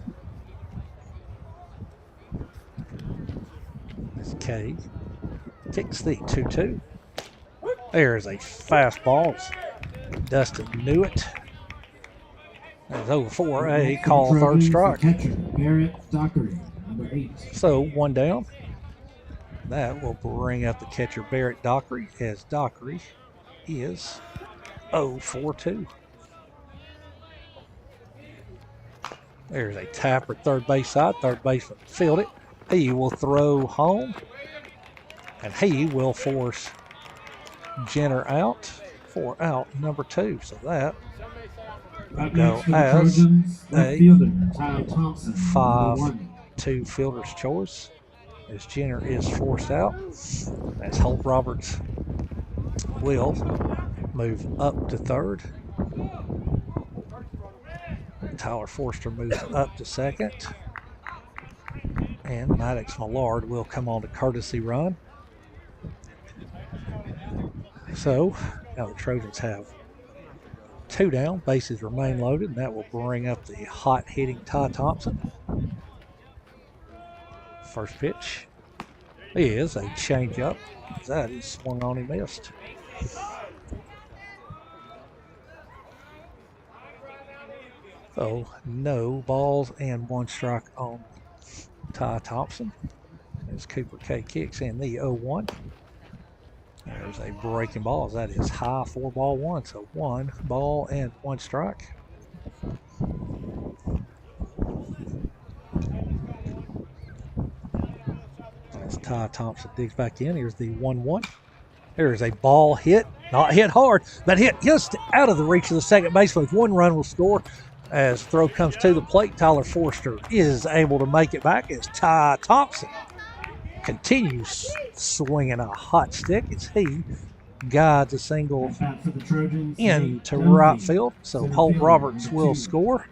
As K kicks the 2-2. There's a fastball. Dustin knew it. That's over for a call, 3rd strike. Catcher, Barrett Dockery, number 8. So 1 down. That will bring up the catcher Barrett Dockery, as Dockery is 0 for 2. There's a tapper at third base side. Third baseman field it. He will throw home, and he will force Jenner out for out number 2. So that will go as a 5-2 fielder's choice. as Jenner is forced out, as Holt Roberts will move up to third. Tyler Forster moves up to second. And Maddox Millard will come on to courtesy run. So now the Trojans have 2 down, bases remain loaded, and that will bring up the hot hitting Ty Thompson. First pitch is a changeup. That is swung on and missed. So no balls and 1 strike on Ty Thompson as Cooper K kicks in the 0-1. There's a breaking ball. That is high, 4-1. So 1 ball and 1 strike. As Ty Thompson digs back in, here's the 1-1. There's a ball hit, not hit hard, but hit just out of the reach of the second baseman. 1 run will score. As throw comes to the plate, Tyler Forster is able to make it back as Ty Thompson continues swinging a hot stick as he guides a single For the Trojans, into Dunfee. right field. So Center Holt fielder, Roberts number will 2. score.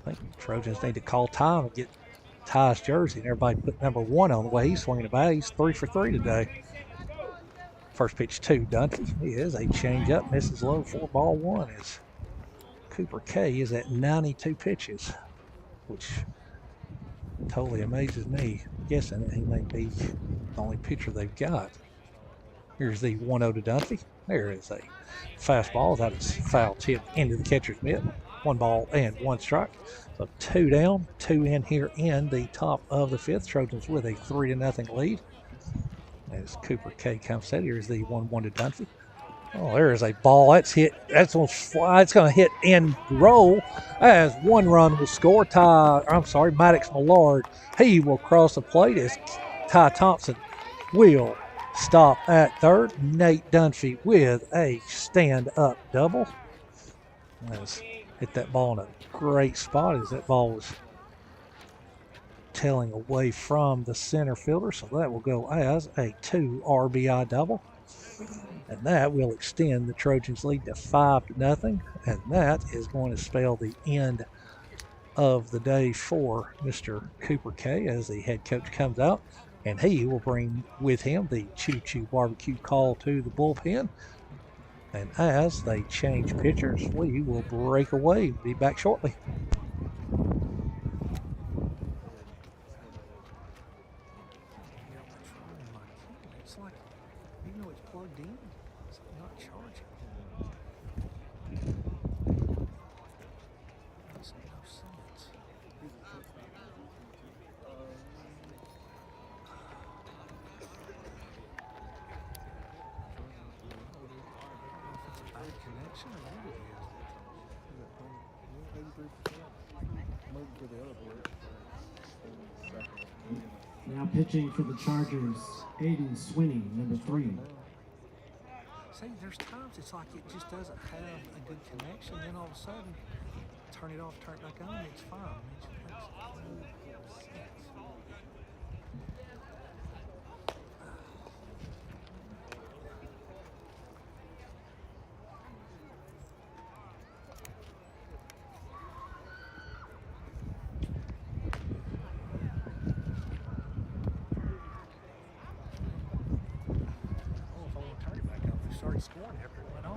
I think the Trojans need to call time and get Ty's jersey, and everybody put number 1 on the way he's swinging the bat. He's 3 for 3 today. First pitch to Dunfee is a changeup, misses low, 4-1 as Cooper K is at 92 pitches, which totally amazes me. Guessing that he may be the only pitcher they've got. Here's the 1-0 to Dunfee. There is a fastball that is foul tipped into the catcher's mitt. 1 ball and 1 strike. So 2 down, 2 in here in the top of the 5th. Trojans with a 3-0 lead. As Cooper K comes set, here's the 1-1 to Dunfee. Oh, there is a ball. That's hit. That's going to fly. It's going to hit and roll as 1 run will score. Maddox Millard. He will cross the plate as Ty Thompson will stop at third. Nate Dunfee with a stand-up double. Has hit that ball in a great spot as that ball was tailing away from the center fielder, so that will go as a 2 RBI double, and that will extend the Trojans lead to 5-0, and that is going to spell the end of the day for Mr. Cooper K as the head coach comes out, and he will bring with him the Choo Choo Barbecue call to the bullpen. And as they change pitchers, we will break away. Be back shortly. It's like, even though it's plugged in, it's not charging. Makes no sense. If it's a bad connection or what it is. Now pitching for the Chargers, Aiden Swinney, number 3. See, there's times it's like it just doesn't have a good connection, then all of a sudden, turn it off, turn it back on, it's fine. It just makes no sense. Started scoring after it went off.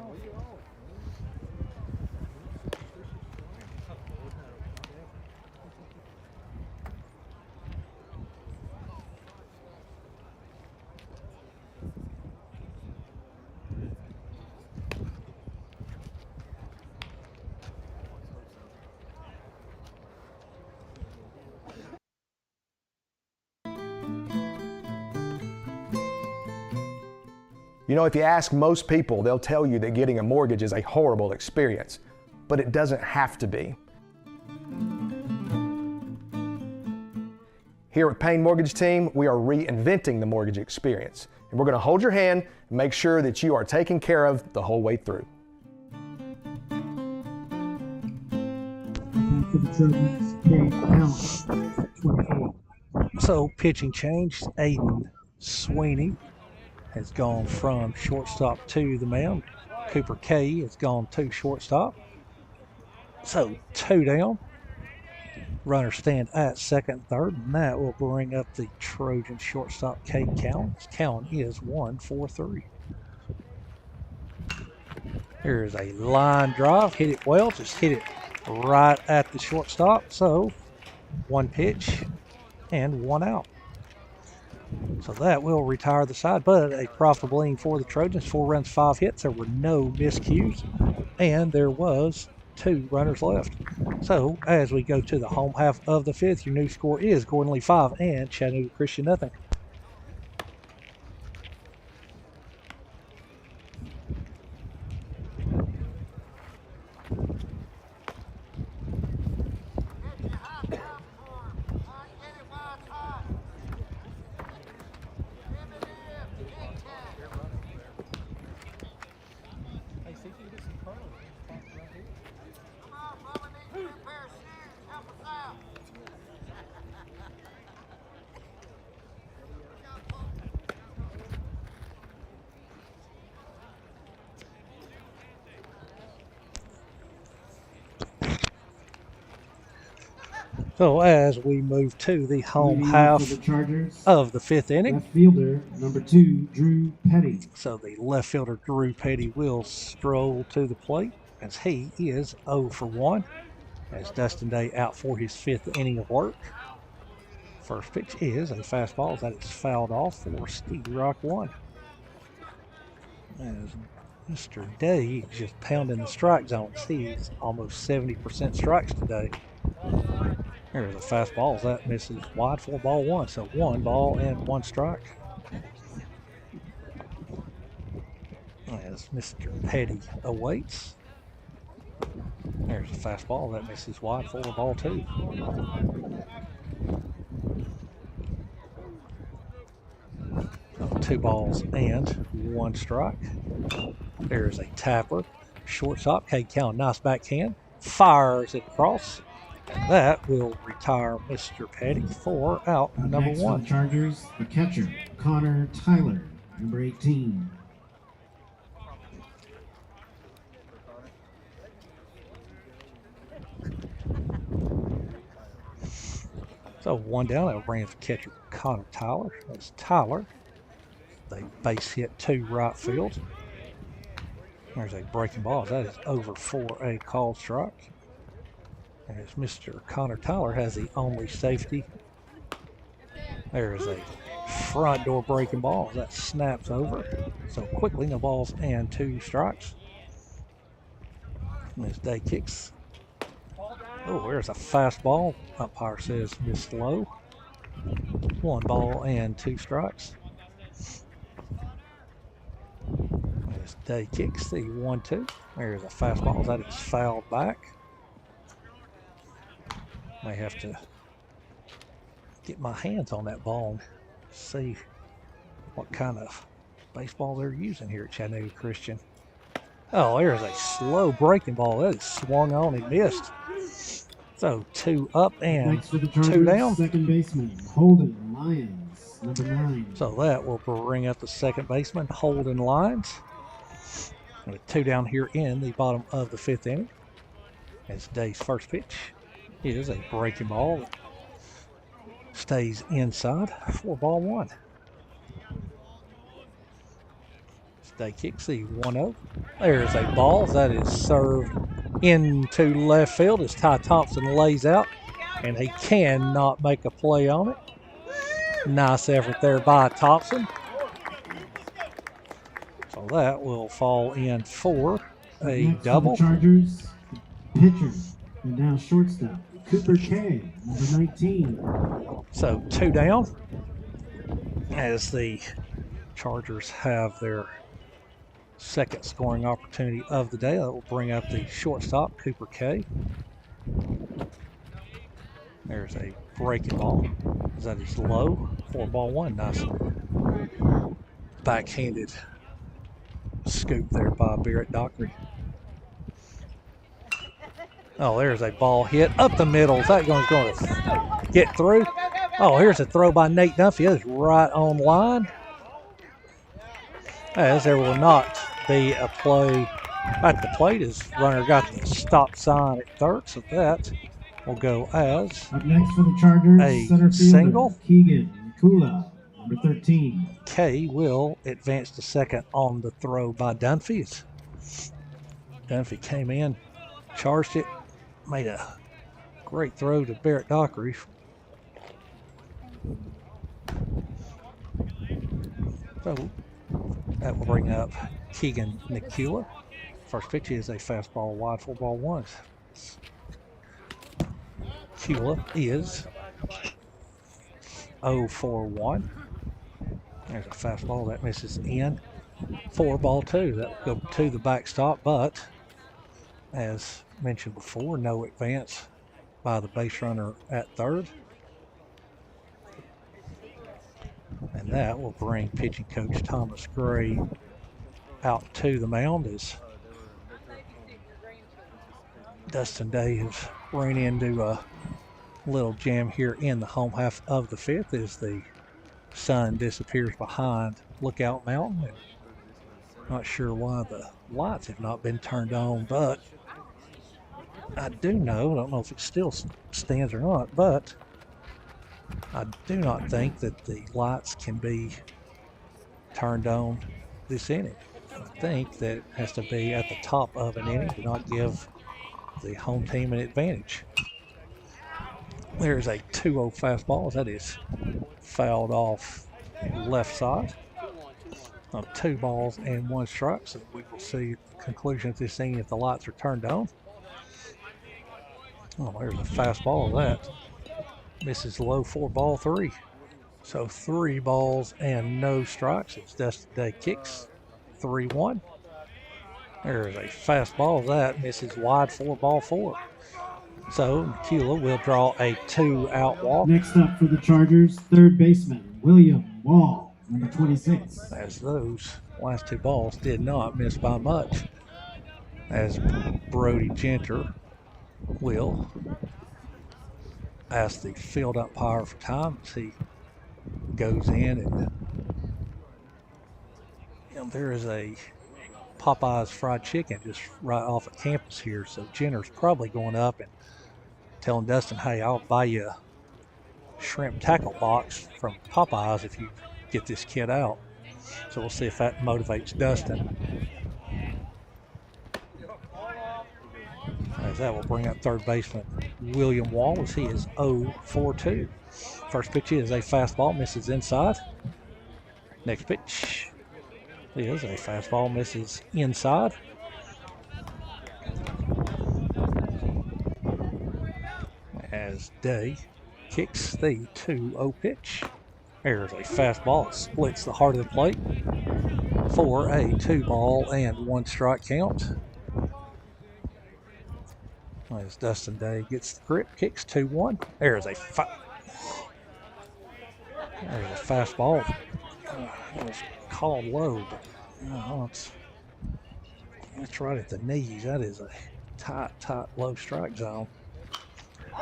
You know, if you ask most people, they'll tell you that getting a mortgage is a horrible experience, but it doesn't have to be. Here at Payne Mortgage Team, we are reinventing the mortgage experience, and we're going to hold your hand and make sure that you are taken care of the whole way through. For the Trojans, K count 28. So pitching change. Aiden Sweeney has gone from shortstop to the mound. Cooper K has gone to shortstop. So 2 down. Runners stand at second and third, and that will bring up the Trojan shortstop K Cowan. His count is 1-4-3. Here's a line drive. Hit it well. Just hit it right at the shortstop. So 1 pitch and 1 out. So that will retire the side, but a profitable inning for the Trojans. 4 runs, 5 hits. There were no miscues, and there was 2 runners left. So as we go to the home half of the 5th, your new score is Gordon Lee 5 and Chattanooga Christian nothing. So as we move to the home Leading off half for the Chargers, of the 5th inning. left fielder, number 2, Drew Petty. So the left fielder Drew Petty will stroll to the plate as he is 0 for 1. As Dustin Day out for his 5th inning of work. First pitch is a fastball that is fouled off for Stevie Rock 1. As Mr. Day is just pounding the strike zones. He's almost 70% strikes today. Here's a fastball that misses wide for ball 1. So 1 ball and 1 strike. As Mr. Petty awaits. There's a fastball that misses wide for ball 2. So 2 balls and 1 strike. There's a tapper. Shortstop, K Count, nice backhand. Fires it across. And that will retire Mr. Petty for out number Next 1. for the Chargers, the catcher, Connor Tyler, number 18. So 1 down, that ran for catcher Connor Tyler. That's Tyler. They base hit to right field. There's a breaking ball. That is over for a called strike. As Mr. Connor Tyler has the only safety. There's a front door breaking ball. That snaps over. So quickly, no balls and 2 strikes. As Day kicks. Oh, there's a fastball. Umpire says missed low. 1 ball and 2 strikes. As Day kicks the 1-2. There's a fastball that is fouled back. May have to get my hands on that ball and see what kind of baseball they're using here at Chattanooga Christian. Oh, there's a slow breaking ball. That is swung on and missed. So 2 up and Next for the Chargers, 2 down. second baseman, Holden Lyons, number 9. So that will bring up the second baseman, Holden Lyons. With 2 down here in the bottom of the 5th inning. As Day's first pitch is a breaking ball that stays inside for ball 1. Day kicks the 1-0. There's a ball that is served into left field as Ty Thompson lays out, and he cannot make a play on it. Nice effort there by Thompson. So that will fall in for a Next double. For the Chargers, pitcher, and now shortstop, Cooper K, number 19. So 2 down as the Chargers have their second scoring opportunity of the day. That will bring up the shortstop, Cooper K. There's a breaking ball. That is low for ball 1. Nice backhanded scoop there by Barrett Dockery. Oh, there's a ball hit up the middle. Is that going to get through? Oh, here's a throw by Nate Dunfee. That is right on line. As there will not be a play at the plate as runner got the stop sign at third, so that will go as Up next for the Chargers, a center fielder single. Keegan Kula, number 13. K will advance to second on the throw by Dunfee. Dunfee came in, charged it, made a great throw to Barrett Dockery. So that will bring up Keegan Nikula. First pitch is a fastball wide for ball one. Kula is 0-for-1. There's a fastball that misses in for ball two. That will go to the backstop, but as mentioned before, no advance by the base runner at third. And that will bring pitching coach Thomas Gray out to the mound as Dustin Day has run into a little jam here in the home half of the fifth as the sun disappears behind Lookout Mountain. And not sure why the lights have not been turned on, but I do know, I don't know if it still stands or not, but I do not think that the lights can be turned on this inning. I think that it has to be at the top of an inning to not give the home team an advantage. There's a 2-0 fastball. That is fouled off left side. 2 balls and 1 strike. So we will see the conclusion of this inning if the lights are turned on. Oh, there's a fastball of that. Misses low for ball 3. So 3 balls and no strikes. It's Dustin Day kicks 3-1. There's a fastball of that. Misses wide for ball 4. So Nikula will draw a 2-out walk. Next up for the Chargers, third baseman William Wall, number 26. As those last 2 balls did not miss by much. As Brody Genter will ask the field umpire for time as he goes in, and there is a Popeye's fried chicken just right off of campus here, so Jenner's probably going up and telling Dustin, hey, I'll buy you a shrimp tackle box from Popeye's if you get this kid out. So we'll see if that motivates Dustin. As that will bring up third baseman William Wall as he is 0-for-2. First pitch is a fastball, misses inside. Next pitch is a fastball, misses inside. As Day kicks the 2-0 pitch. There's a fastball that splits the heart of the plate for a 2-ball and 1 strike count. As Dustin Day gets the grip, kicks 2-1. There's a fastball. It was called low, but it's right at the knees. That is a tight low strike zone.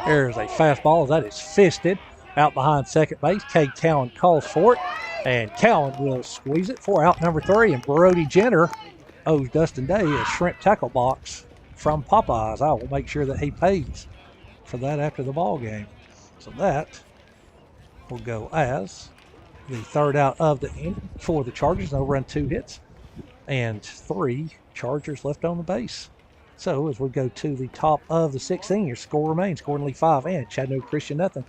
There's a fastball that is fisted out behind second base. Cade Cowan calls for it, and Cowan will squeeze it for out number 3. And Brody Genter owes Dustin Day a shrimp tackle box from Popeyes. I will make sure that he pays for that after the ball game. So that will go as the 3rd out of the inning for the Chargers. They'll run 2 hits and 3 Chargers left on the base. So as we go to the top of the 6th inning, your score remains Gordon Lee 5 and Chattanooga Christian nothing.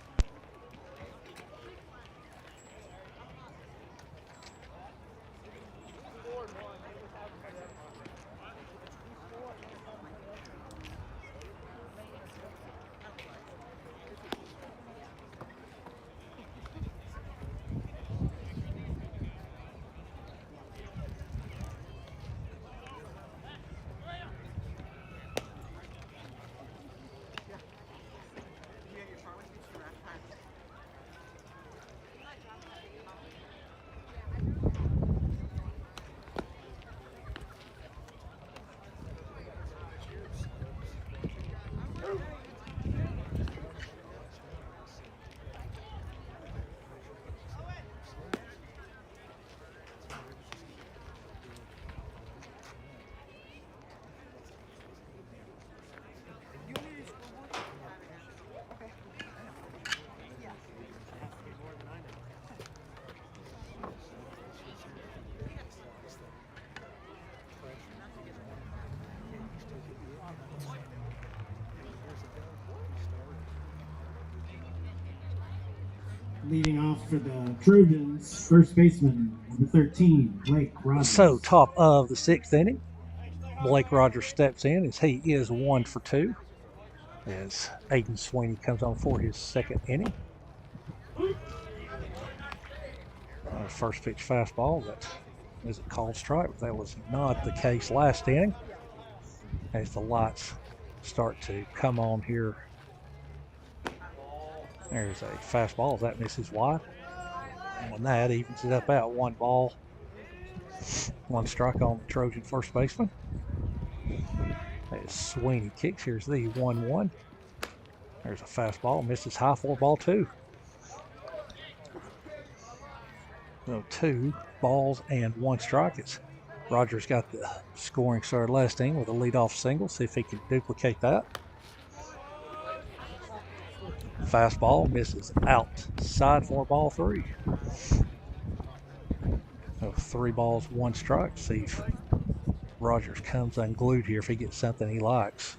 Leading off for the Trojans, first baseman, number 13, Blake Rogers. So, top of the 6th inning, Blake Rogers steps in as he is 1 for 2. As Aiden Sweeney comes on for his 2nd inning. First pitch fastball that is a called strike. That was not the case last inning. As the lights start to come on here. There's a fastball that misses wide. And that evens it up at 1 ball, 1 strike on the Trojan first baseman. As Sweeney kicks, here's the 1-1. There's a fastball, misses high, 4 ball 2. So 2 balls and 1 strike. It's Rogers got the scoring start last inning with a leadoff single. See if he can duplicate that. Fastball misses outside, 4 ball 3. So 3 balls, 1 strike. See if Rogers comes unglued here if he gets something he likes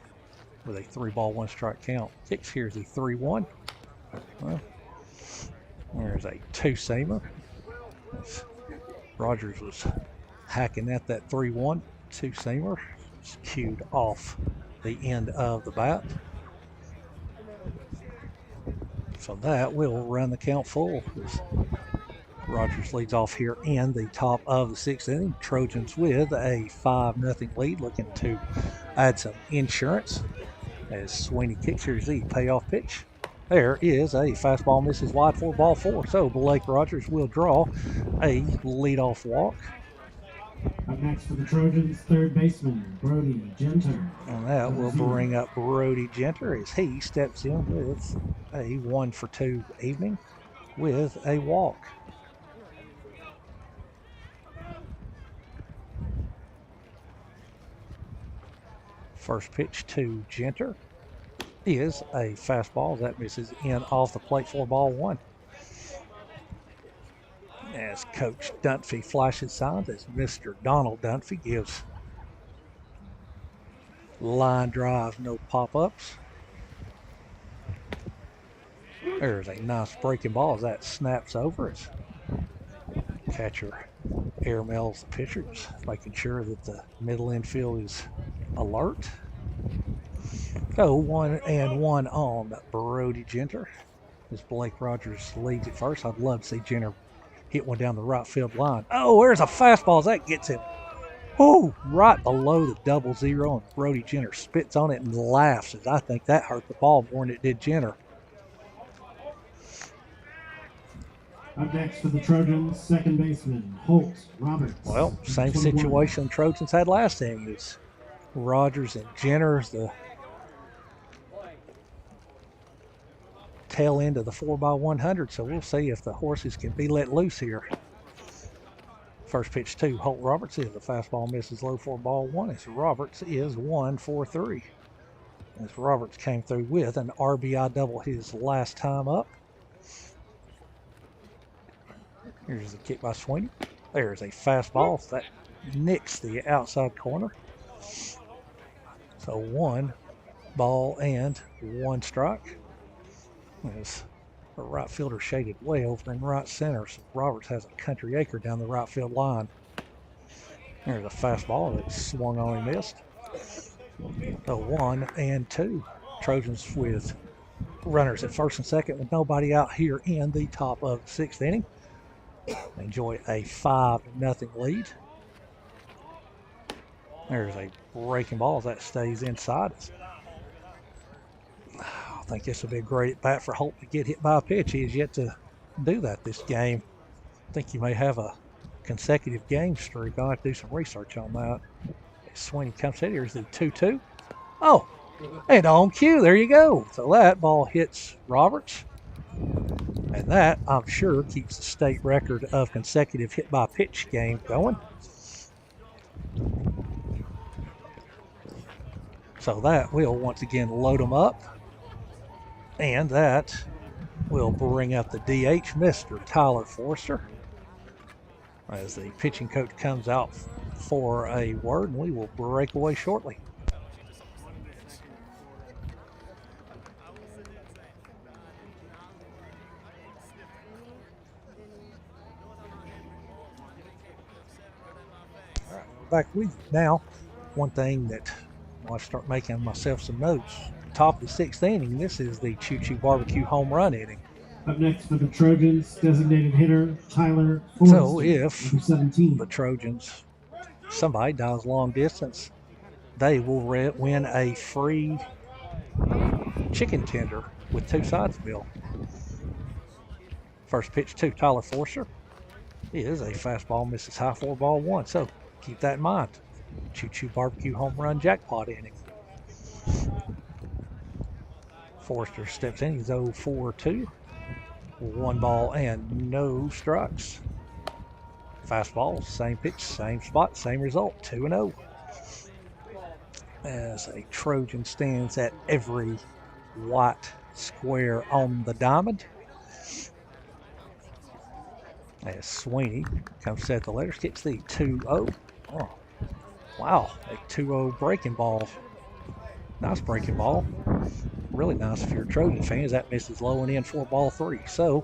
with a 3 ball, 1 strike count. Kicks, here's the 3-1. Well, there's a 2-seamer. Rogers was hacking at that 3-1, 2-seamer. It's cued off the end of the bat. So that will run the count full. Rogers leads off here in the top of the 6th inning. Trojans with a 5-0 lead, looking to add some insurance. As Sweeney kicks, here's the payoff pitch. There is a fastball, misses wide, 4 ball 4. So Blake Rogers will draw a leadoff walk. Up next for the Trojans, third baseman, Brody Genter. And that will bring up Brody Genter as he steps in with a 1 for 2 evening with a walk. First pitch to Genter is a fastball that misses in off the plate, 4 ball 1. As Coach Dunfee flashes signs, as Mr. Donald Dunfee gives line drive, no pop-ups. There's a nice breaking ball as that snaps over. As catcher airmails the pitcher, just making sure that the middle infield is alert. So 1-1 on Brody Genter as Blake Rogers leads at first. I'd love to see Genter hit one down the right field line. Oh, there's a fastball as that gets him. Oh, right below the 0-0, and Brody Genter spits on it and laughs as I think that hurt the ball more than it did Genter. Up next for the Trojans, second baseman, Holt Roberts. Well, same 21. situation Trojans had last inning. It's Rogers and Genter, the tail end of the 4x100, so we'll see if the horses can be let loose here. First pitch to Holt Roberts is a fastball, misses low, 4 ball 1. As Roberts is 1 for 3. As Roberts came through with an RBI double his last time up. Here's the kick by Sweeney. There's a fastball that nicks the outside corner. So 1 ball and 1 strike. As the right fielder shaded way over in right center, so Roberts has a country acre down the right field line. There's a fastball that swung on and missed. So 1-2. Trojans with runners at first and second with nobody out here in the top of the 6th inning. Enjoy a 5-0 lead. There's a breaking ball that stays inside. I think this will be a great at-bat for Holt to get hit by a pitch. He has yet to do that this game. I think he may have a consecutive game streak. I'll have to do some research on that. Sweeney comes in. Here's the 2-2. Oh, and on cue, there you go. So that ball hits Roberts. And that, I'm sure, keeps the state record of consecutive hit-by-pitch game going. So that will once again load them up. And that will bring up the DH, Mr. Tyler Forrester, as the pitching coach comes out for a word, and we will break away shortly. back with you. Now, one thing that I start making myself some notes. Top of the 6th inning, this is the Choo Choo Barbecue home run inning. Up next for the Trojans, designated hitter Tyler Forrester, So if number 17. the Trojans, somebody dials long distance, they will win a free chicken tender with 2 sides meal. First pitch to Tyler Forster is a fastball, misses high, 4-1. So keep that in mind. Choo Choo Barbecue home run jackpot inning. Forster steps in. He's 0-4-2. 1 ball and no strikes. Fastball, same pitch, same spot, same result. 2-0. As a Trojan stands at every white square on the diamond. As Sweeney comes set the letters, gets the 2-0. Oh, wow, a 2-0 breaking ball. Nice breaking ball. Really nice if you're a Trojan fan. That misses low and in for ball 3. So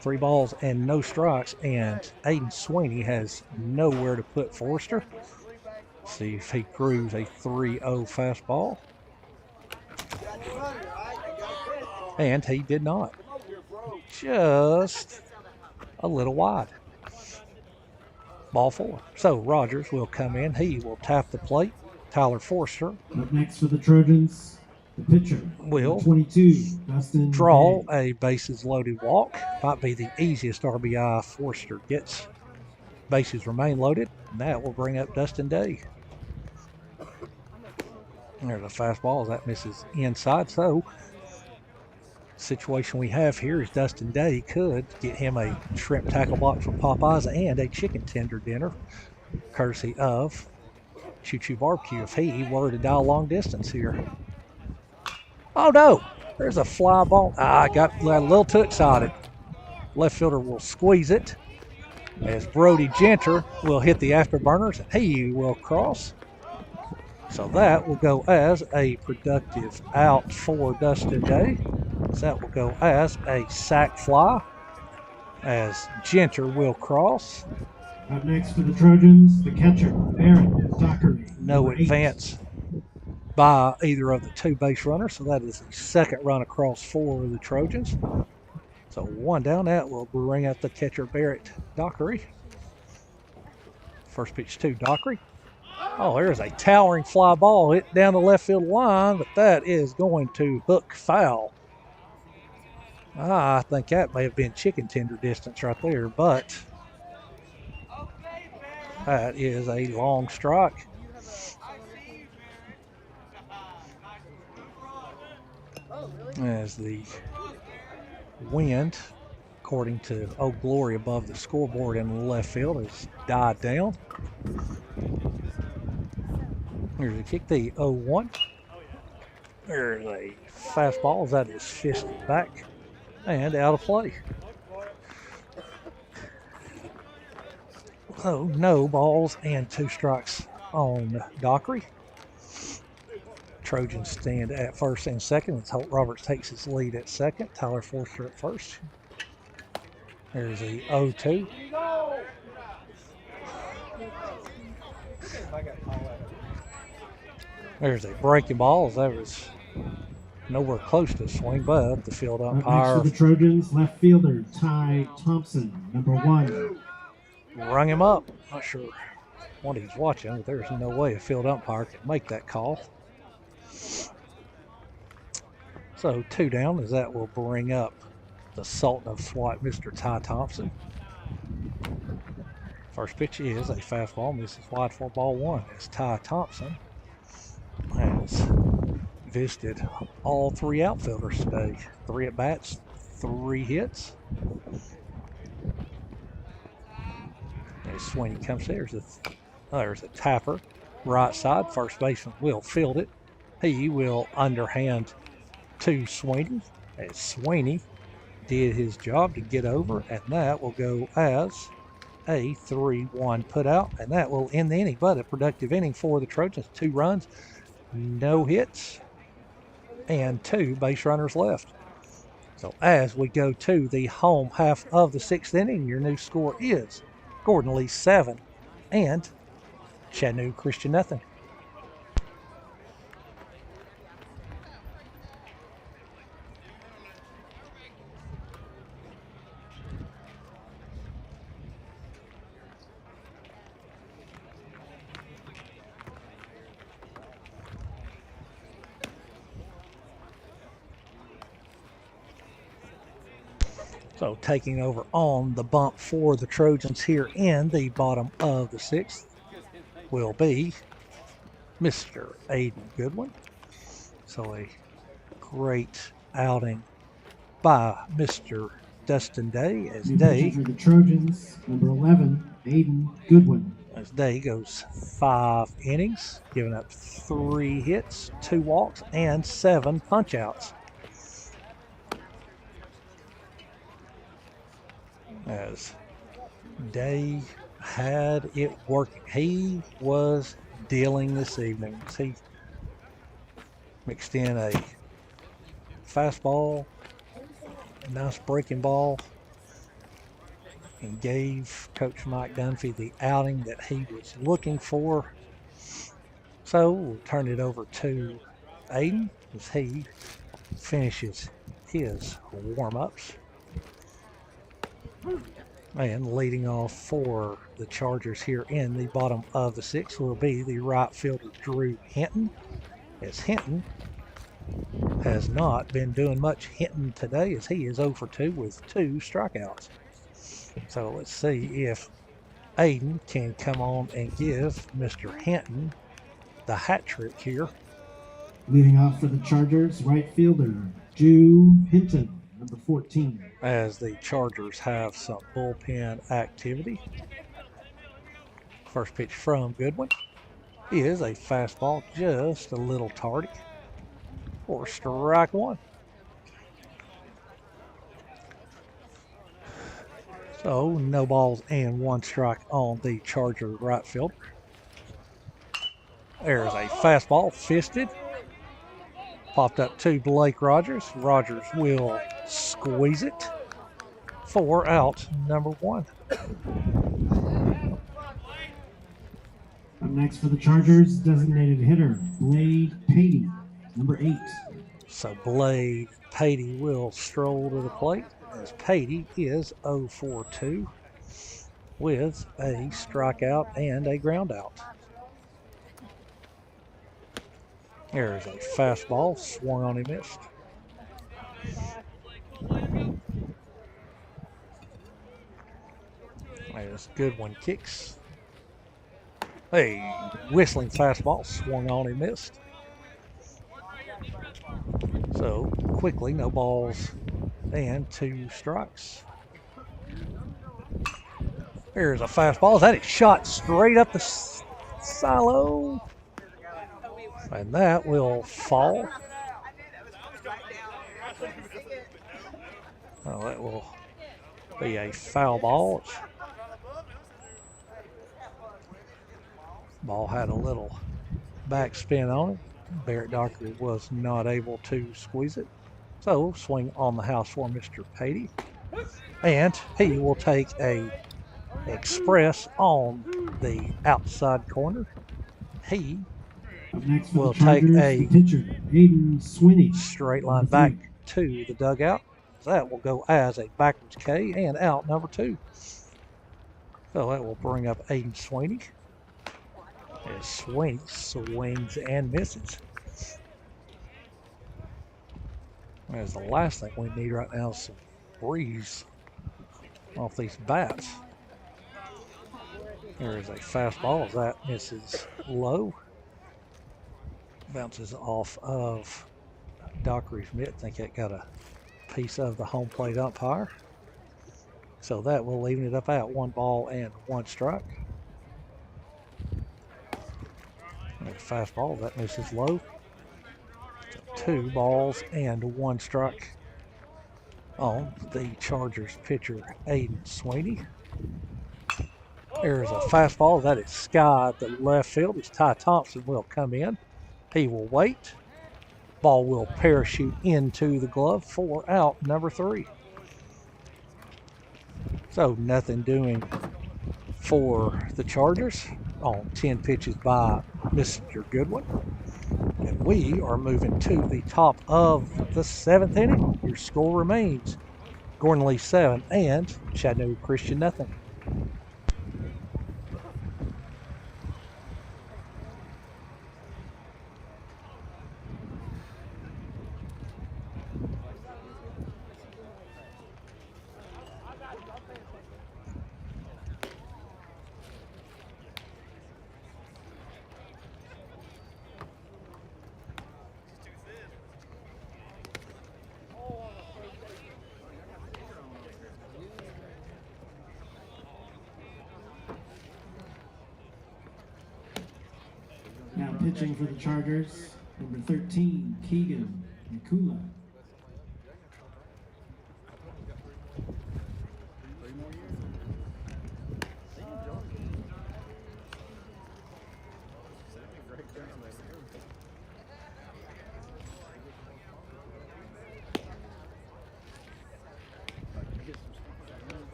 3 balls and no strikes, and Aiden Sweeney has nowhere to put Forster. See if he grooves a 3-0 fastball. And he did not. Just a little wide. Ball 4. So Rogers will come in. He will tap the plate. Tyler Forster. Up next for the Trojans, the pitcher will 22, Dustin draw Day. a bases loaded walk. Might be the easiest RBI Forster gets. Bases remain loaded, and that will bring up Dustin Day. There's a fastball. That misses inside. So situation we have here is Dustin Day could get him a shrimp tackle box from Popeyes and a chicken tender dinner, courtesy of Choo Choo Barbecue, if he were to dial long distance here. Oh no, there's a fly ball. I got a little too excited. Left fielder will squeeze it as Brody Genter will hit the afterburners and he will cross. So that will go as a productive out for Dustin Day. So that will go as a sac fly as Genter will cross. Up next for the Trojans, the catcher, Aaron Dockery. No advance by either of the 2 base runners, so that is the 2nd run across for the Trojans. So 1 down, that will bring up the catcher, Barrett Dockery. First pitch to Dockery. Oh, there's a towering fly ball hit down the left field line, but that is going to hook foul. I think that may have been chicken tender distance right there, but that is a long strike. As the wind, according to Old Glory above the scoreboard in the left field, has died down. Here's a kick, the 0-1. There's a fastball that is fisted back and out of play. So no balls and 2 strikes on Dockery. Trojans stand at first and second as Holt Roberts takes his lead at second. Tyler Forster at first. There's a 0-2. There's a breaking ball. That was nowhere close to a swing, but the field umpire. Up next for the Trojans, left fielder Ty Thompson, number 1. Rung him up. Not sure what he's watching, but there's no way a field umpire can make that call. So 2 down, as that will bring up the Sultan of SWAT, Mr. Ty Thompson. First pitch is a fastball, misses wide for ball 1. As Ty Thompson has visited all 3 outfielders today. 3 at bats, 3 hits. As Sweeney comes there, there's a tapper, right side. First baseman will field it. He will underhand to Sweeney, as Sweeney did his job to get over, and that will go as a 3-1 put out, and that will end the inning. But a productive inning for the Trojans. 2 runs, no hits, and 2 base runners left. So as we go to the home half of the 6th inning, your new score is Gordon Lee 7 and Chattanooga Christian nothing. So taking over on the bump for the Trojans here in the bottom of the 6th will be Mr. Aiden Goodwin. So a great outing by Mr. Dustin Day as New Day pitcher for the Trojans, number 11, Aiden Goodwin. as Day goes 5 innings, giving up 3 hits, 2 walks, and 7 punch-outs. As Day had it working. He was dealing this evening. He mixed in a fastball, a nice breaking ball, and gave Coach Mike Dunfee the outing that he was looking for. So we'll turn it over to Aiden as he finishes his warm-ups. And leading off for the Chargers here in the bottom of the 6th will be the right fielder Drew Hinton, as Hinton has not been doing much hitting today as he is 0 for 2 with 2 strikeouts. So let's see if Aiden can come on and give Mr. Hinton the hat trick here. Leading off for the Chargers, right fielder Drew Hinton, number 14. As the Chargers have some bullpen activity. First pitch from Goodwin is a fastball, just a little tardy, for strike 1. So no balls and 1 strike on the Charger right fielder. There's a fastball, fisted, popped up to Blake Rogers. Rogers will squeeze it for out number 1. Up next for the Chargers, designated hitter Blade Patey, number 8. So Blade Patey will stroll to the plate as Patey is 0 for 2 with a strikeout and a ground out. There's a fastball, swung on and missed. There's Goodwin kicks. A whistling fastball, swung on and missed. So quickly, no balls and 2 strikes. There's a fastball. That is shot straight up the silo. And that will fall. Well, that will be a foul ball. Ball had a little backspin on it. Barrett Dockery was not able to squeeze it. So swing on the house for Mr. Patey. And he will take a express on the outside corner. He will take a pitcher, Aiden Swinney, straight line back to the dugout. That will go as a backwards K and out number 2. So that will bring up Aiden Sweeney. As Sweeney swings and misses. As the last thing we need right now is some breeze off these bats. There is a fastball as that misses low. Bounces off of Dockery's mitt. I think it got a piece of the home plate umpire. So that will even it up at 1 ball and 1 strike. And a fastball that misses low. So 2 balls and 1 strike on the Chargers pitcher Aiden Sweeney. There's a fastball that is skied the left field as Ty Thompson will come in. He will wait. Ball will parachute into the glove for out number 3. So nothing doing for the Chargers on 10 pitches by Mr. Goodwin. And we are moving to the top of the 7th inning. Your score remains Gordon Lee 7 and Chattanooga Christian nothing. Now pitching for the Chargers, number 13, Keegan Nakula.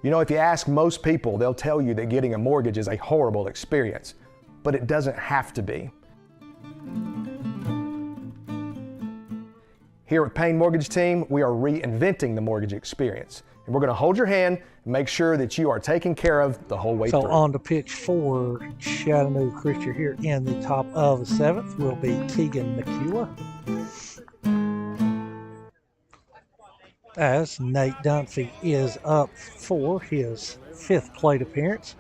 You know, if you ask most people, they'll tell you that getting a mortgage is a horrible experience, but it doesn't have to be. Here at Payne Mortgage Team, we are reinventing the mortgage experience, and we're going to hold your hand and make sure that you are taken care of the whole way So through. on to pitch for Chattanooga Christian here in the top of the 7th will be Keegan Nakula. As Nate Dunfee is up for his 5th plate appearance.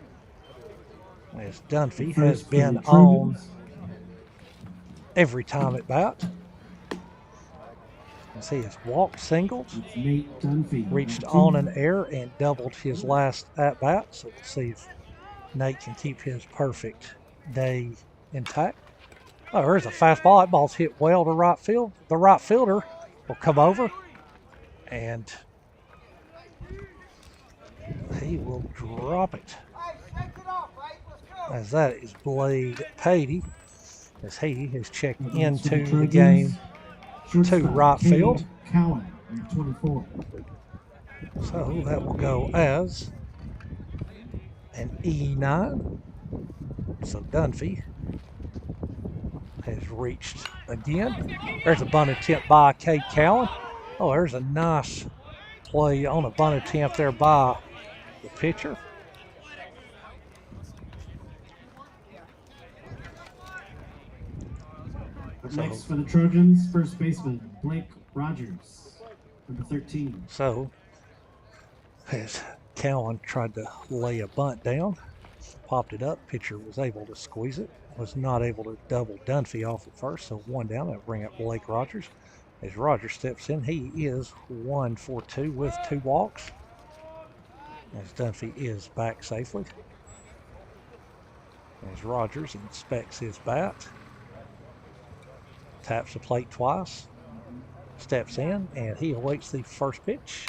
As Dunfee has been on every time at bat. As he has walked, singled, Nate Dunfee, reached on an error, and doubled his last at bat. So we'll see if Nate can keep his perfect day intact. Oh, there's a fastball. That ball's hit well to right field. The right fielder will come over, and he will drop it. As that is Blade Patey, as he has checked into the game to right field. Cowan, 24. So that will go as an E9. So Dunfee has reached again. There's a bunt attempt by Cade Cowan. Oh, there's a nice play on a bunt attempt there by the pitcher. Next for the Trojans, first baseman Blake Rogers, number 13. So, as Cowan tried to lay a bunt down, popped it up, pitcher was able to squeeze it, was not able to double Dunfee off at first, so one down. That'll bring up Blake Rogers. As Rogers steps in, he is 1 for 2 with 2 walks. As Dunfee is back safely. As Rogers inspects his bat, taps the plate twice, steps in, and he awaits the first pitch.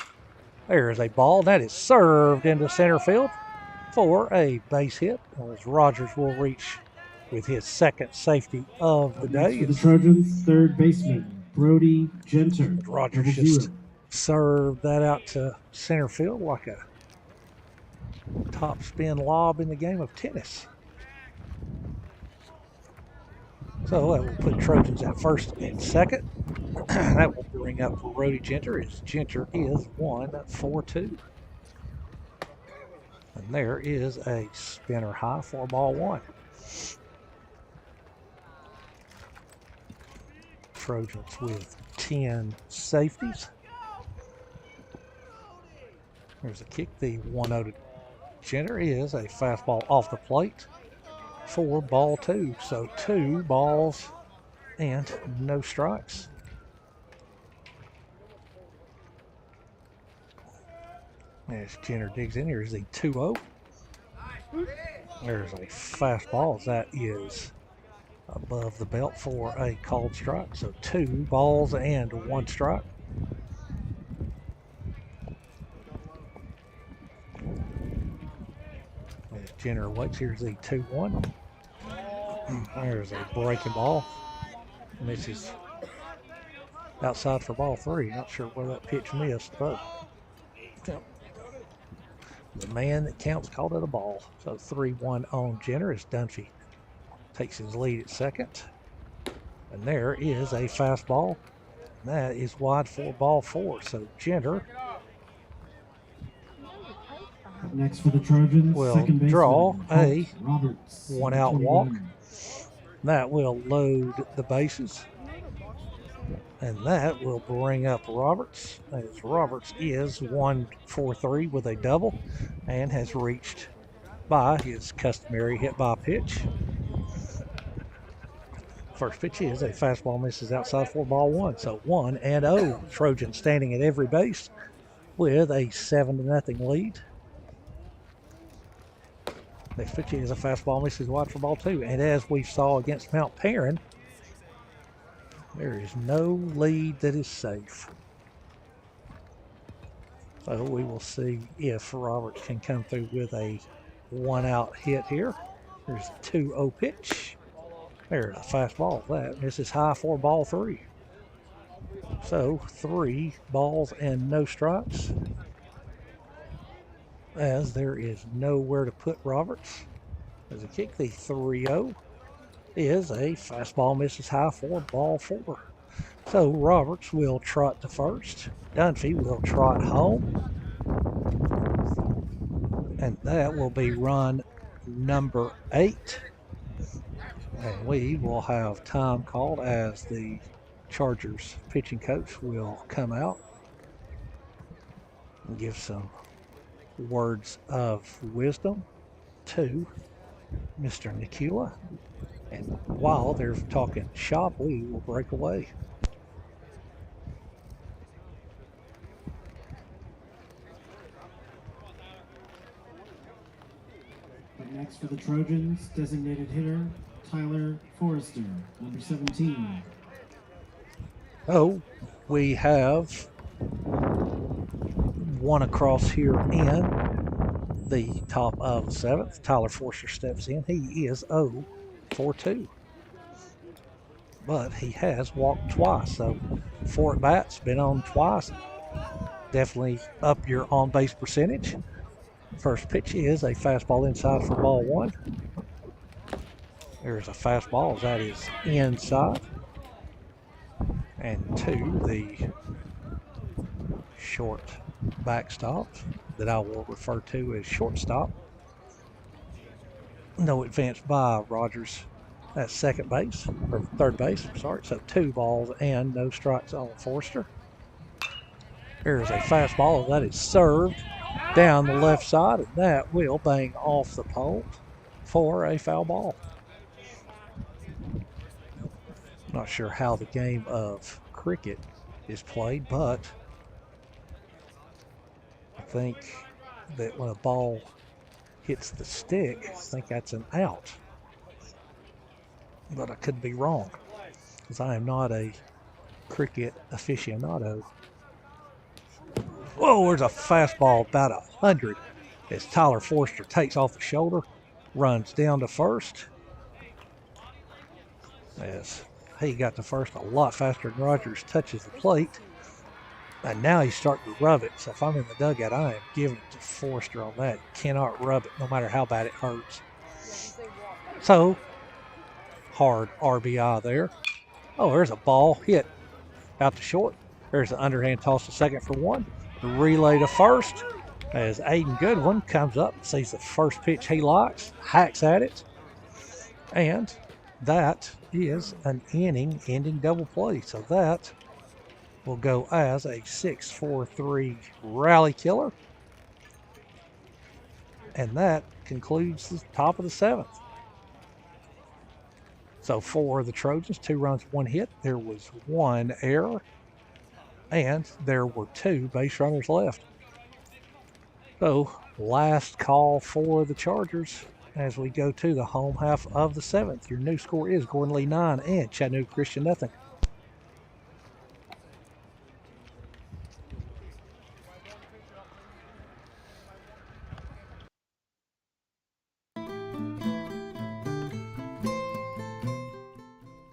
There is a ball that is served into center field for a base hit, as Rogers will reach with his 2nd safety of the day. For the Trojans, third baseman Brody Genter. Rogers just served that out to center field like a top spin lob in the game of tennis. So that will put Trojans at first and second. That will bring up Brody Genter, as Genter is 1 for 2. And there is a spinner high for ball 1. Trojans with 10 safeties. There's a kick. The 1-0 to Genter is a fastball off the plate for ball 2. So 2 balls and no strikes. As Genter digs in, here's the 2-0. There's a fastball. That is above the belt for a called strike. So 2 balls and 1 strike. Jenner waits. Here's the 2-1. There's a breaking ball. Misses outside for ball 3. Not sure where that pitch missed, but the man that counts called it a ball. So 3-1 on Jenner as Dunfee takes his lead at second. And there is a fastball. And that is wide for ball 4. So Jenner Up next for the Trojans, will second baseman, draw a Holt Roberts, one-out 21. walk. That will load the bases. And that will bring up Roberts, as Roberts is 1-for-3 with a double and has reached by his customary hit by pitch. First pitch is a fastball, misses outside for ball 1. So 1-0. Trojans standing at every base with a 7-0 lead. Next pitch is a fastball, misses wide for ball 2. And as we saw against Mount Perrin, there is no lead that is safe. So we will see if Roberts can come through with a one-out hit here. There's a 2-0 pitch. There's a fastball. That misses high for ball 3. So 3 balls and no strikes, as there is nowhere to put Roberts. As a kick, the 3-0 is a fastball, misses high for ball 4. So Roberts will trot to first. Dunfee will trot home. And that will be run number 8. And we will have time called as the Chargers pitching coach will come out and give some words of wisdom to Mr. Nikula. And while they're talking shop, we will break away. Up next for the Trojans, designated hitter Tyler Forrester, number 17. Oh, we have one across here in the top of the 7th. Tyler Forster steps in. He is 0-for-2. But he has walked twice, so 4 at bats, been on twice. Definitely up your on base percentage. First pitch is a fastball inside for ball 1. There's a fastball, that is inside. And 2, the short backstop that I will refer to as shortstop. No advance by Rogers at second base, or third base, sorry. So 2 balls and no strikes on Forster. Here's a fastball that is served down the left side, and that will bang off the pole for a foul ball. Not sure how the game of cricket is played, but I think that when a ball hits the stick, I think that's an out. But I could be wrong, because I am not a cricket aficionado. Whoa, there's a fastball about 100 as Tyler Forster takes off the shoulder, runs down to first. As he got to first a lot faster than Rogers touches the plate. And now he's starting to rub it. So if I'm in the dugout, I am giving it to Forster on that. Cannot rub it no matter how bad it hurts. So, hard RBI there. Oh, there's a ball hit out to short. There's an underhand toss to second for 1. The relay to first as Aiden Goodwin comes up, sees the first pitch he likes, hacks at it. And that is an inning-ending double play. So that will go as a 6-4-3 rally killer. And that concludes the top of the 7th. So for the Trojans, 2 runs, 1 hit. There was 1 error. And there were 2 base runners left. So last call for the Chargers as we go to the home half of the 7th. Your new score is Gordon Lee 9 and Chattanooga Christian nothing.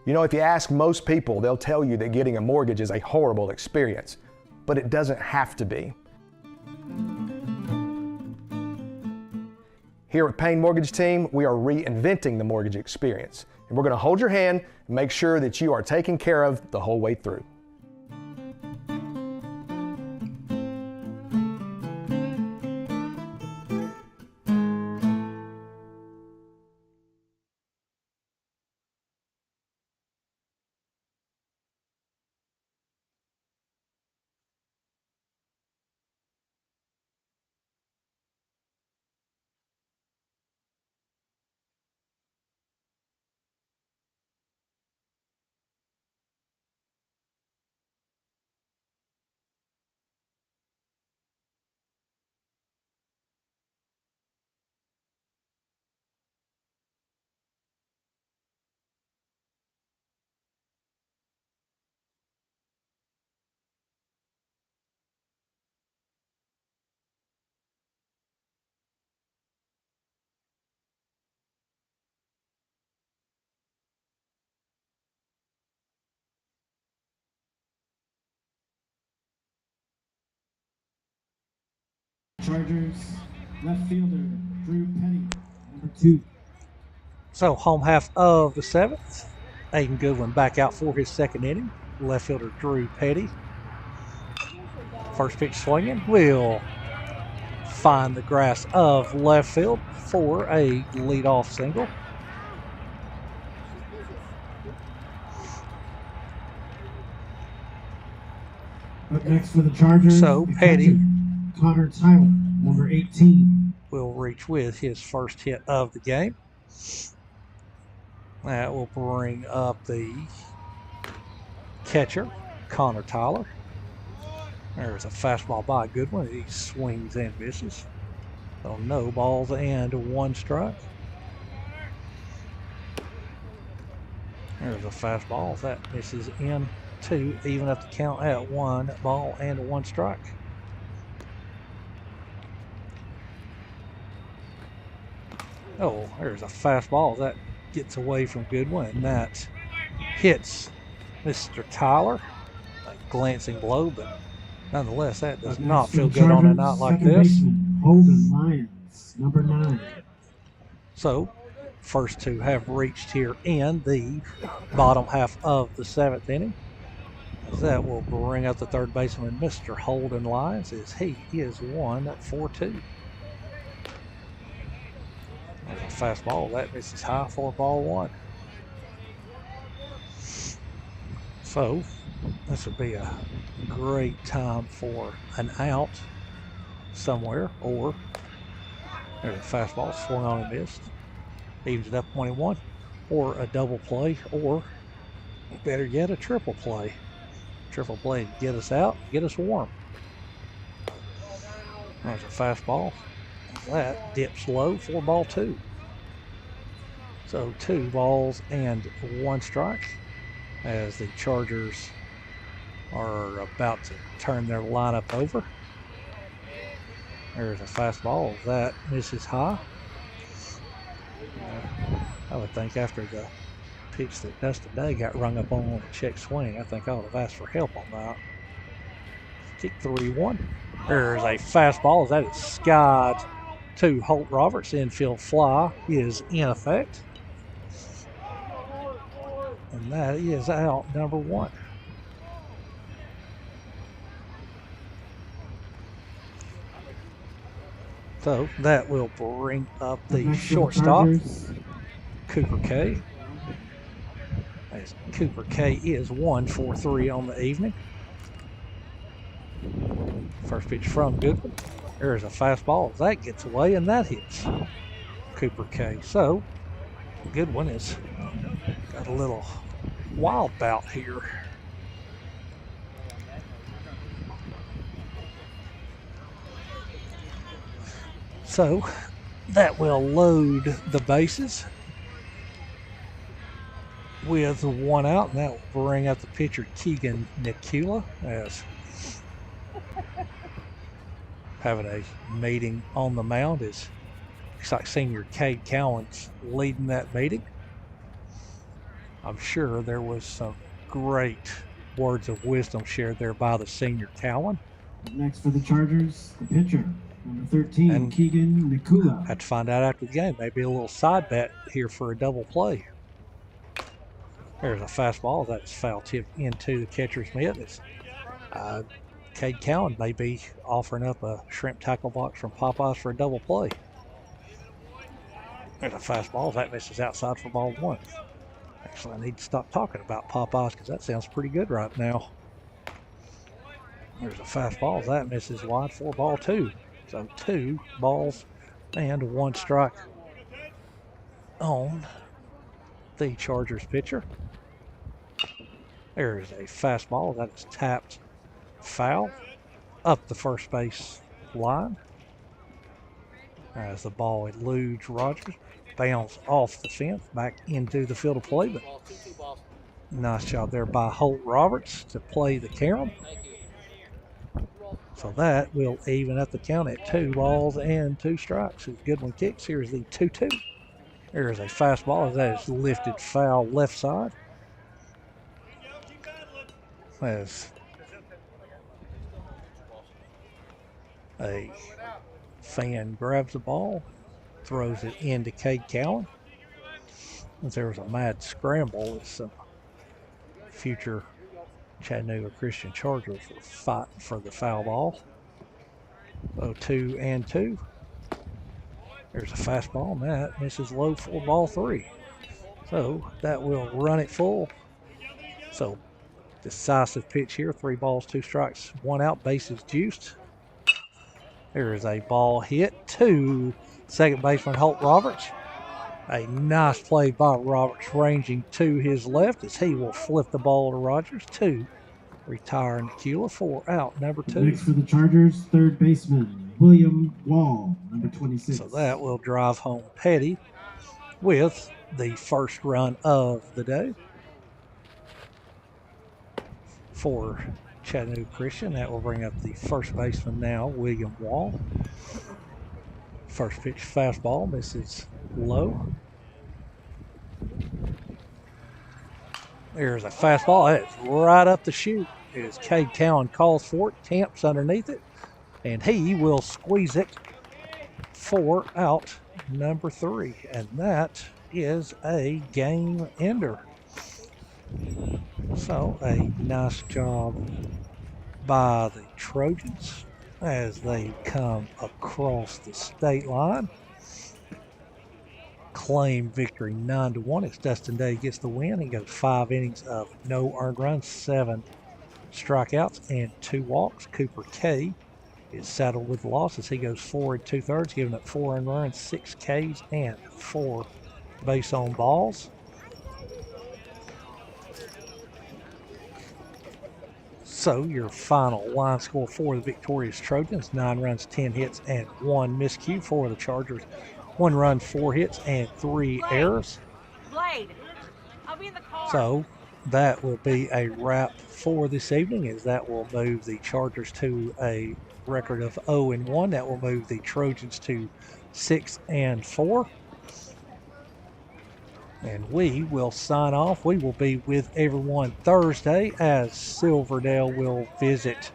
You know, if you ask most people, they'll tell you that getting a mortgage is a horrible experience, but it doesn't have to be. Here at Payne Mortgage Team, we are reinventing the mortgage experience, and we're going to hold your hand and make sure that you are taken care of the whole way through. Chargers, left fielder, Drew Petty, number 2. So home half of the 7th. Aiden Goodwin back out for his second inning. Left fielder Drew Petty. First pitch swinging will find the grass of left field for a leadoff single. Up next for the Chargers, So the Petty catcher, Connor Tyler, number 18. will reach with his first hit of the game. That will bring up the catcher, Connor Tyler. There's a fastball by Goodwin. He swings and misses. So no balls and 1 strike. There's a fastball that misses in 2, even up the count at 1 ball and 1 strike. Oh, there's a fastball that gets away from Goodwin, and that hits Mr. Tyler. A glancing blow, but nonetheless, that does not feel good on a night like this. Holden Lyons, number 9. So, first 2 have reached here in the bottom half of the 7th inning. That will bring up the third baseman, Mr. Holden Lyons, as he is 1-for-2. There's a fastball that misses high for ball 1. So, this would be a great time for an out somewhere, or there's a fastball swung on and missed. Evens it up 21, or a double play, or better yet, a triple play. Triple play to get us out, get us warm. There's a fastball. That dips low for ball 2. So 2 balls and 1 strike as the Chargers are about to turn their lineup over. There's a fastball that misses high. I would think after the pitch that Dustin Day got rung up on a check swing, I think I would have asked for help on that. Kick 3-1. There's a fastball that is skied to Holt Roberts. Infield fly is in effect. And that is out number 1. So that will bring up the shortstop, Cooper K. As Cooper K is 1-for-3 on the evening. First pitch from Goodwin. There's a fastball. That gets away, and that hits Cooper K. So Goodwin has got a little wild bout here. So that will load the bases with 1 out, and that will bring up the pitcher Keegan Nikula as having a meeting on the mound. Is looks like senior Cade Cowan's leading that meeting. I'm sure there was some great words of wisdom shared there by the senior Cowan. Next for the Chargers, the pitcher, number 13, And Keegan Nikula. Had to find out after the game. Maybe a little side bet here for a double play. There's a fastball that's foul tipped into the catcher's mitt. It's Cade Cowan may be offering up a shrimp tackle box from Popeyes for a double play. There's a fastball that misses outside for ball one. Actually, I need to stop talking about Popeyes because that sounds pretty good right now. There's a fastball that misses wide for ball two. So 2 balls and 1 strike on the Chargers pitcher. There's a fastball that is tapped foul up the first base line as the ball eludes Rogers, bounds off the fence back into the field of play. But nice job there by Holt Roberts to play the carom. So that will even up the count at 2 balls and 2 strikes. As Goodwin kicks, here's the 2-2. There's a fastball that is lifted foul left side. As a fan grabs the ball, throws it into Cade Cowan. There was a mad scramble as some future Chattanooga Christian Chargers were fighting for the foul ball. So 2-2. There's a fastball, and that misses low for ball 3. So that will run it full. So decisive pitch here, 3 balls, 2 strikes, 1 out, bases juiced. There is a ball hit to second baseman Holt Roberts. A nice play by Roberts ranging to his left as he will flip the ball to Rogers to retire Nikula for out number 2. Next for the Chargers, third baseman, William Wall, number 26. So that will drive home Petty with the first run of the day. For Chattanooga Christian, that will bring up the first baseman now, William Wall. First pitch fastball misses low. There's a fastball. That's right up the chute. As Cade Cowan calls for it, Tamps underneath it, and he will squeeze it for out number 3. And that is a game ender. So a nice job by the Trojans as they come across the state line. Claim victory 9-1. It's Dustin Day gets the win. He goes 5 innings of no earned runs, 7 strikeouts, and 2 walks. Cooper K is saddled with the loss as he goes 4 2/3, giving up 4 earned runs, 6 Ks, and 4 base on balls. So your final line score for the victorious Trojans, 9 runs, 10 hits, and 1 miscue. For the Chargers, 1 run, 4 hits, and 3 errors. Blade, I'll be in the car. So that will be a wrap for this evening, as that will move the Chargers to a record of 0-1. That will move the Trojans to 6-4. And we will sign off. We will be with everyone Thursday as Silverdale will visit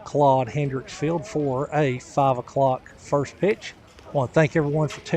Claude Hendricks Field for a 5 o'clock first pitch. I want to thank everyone for tuning in.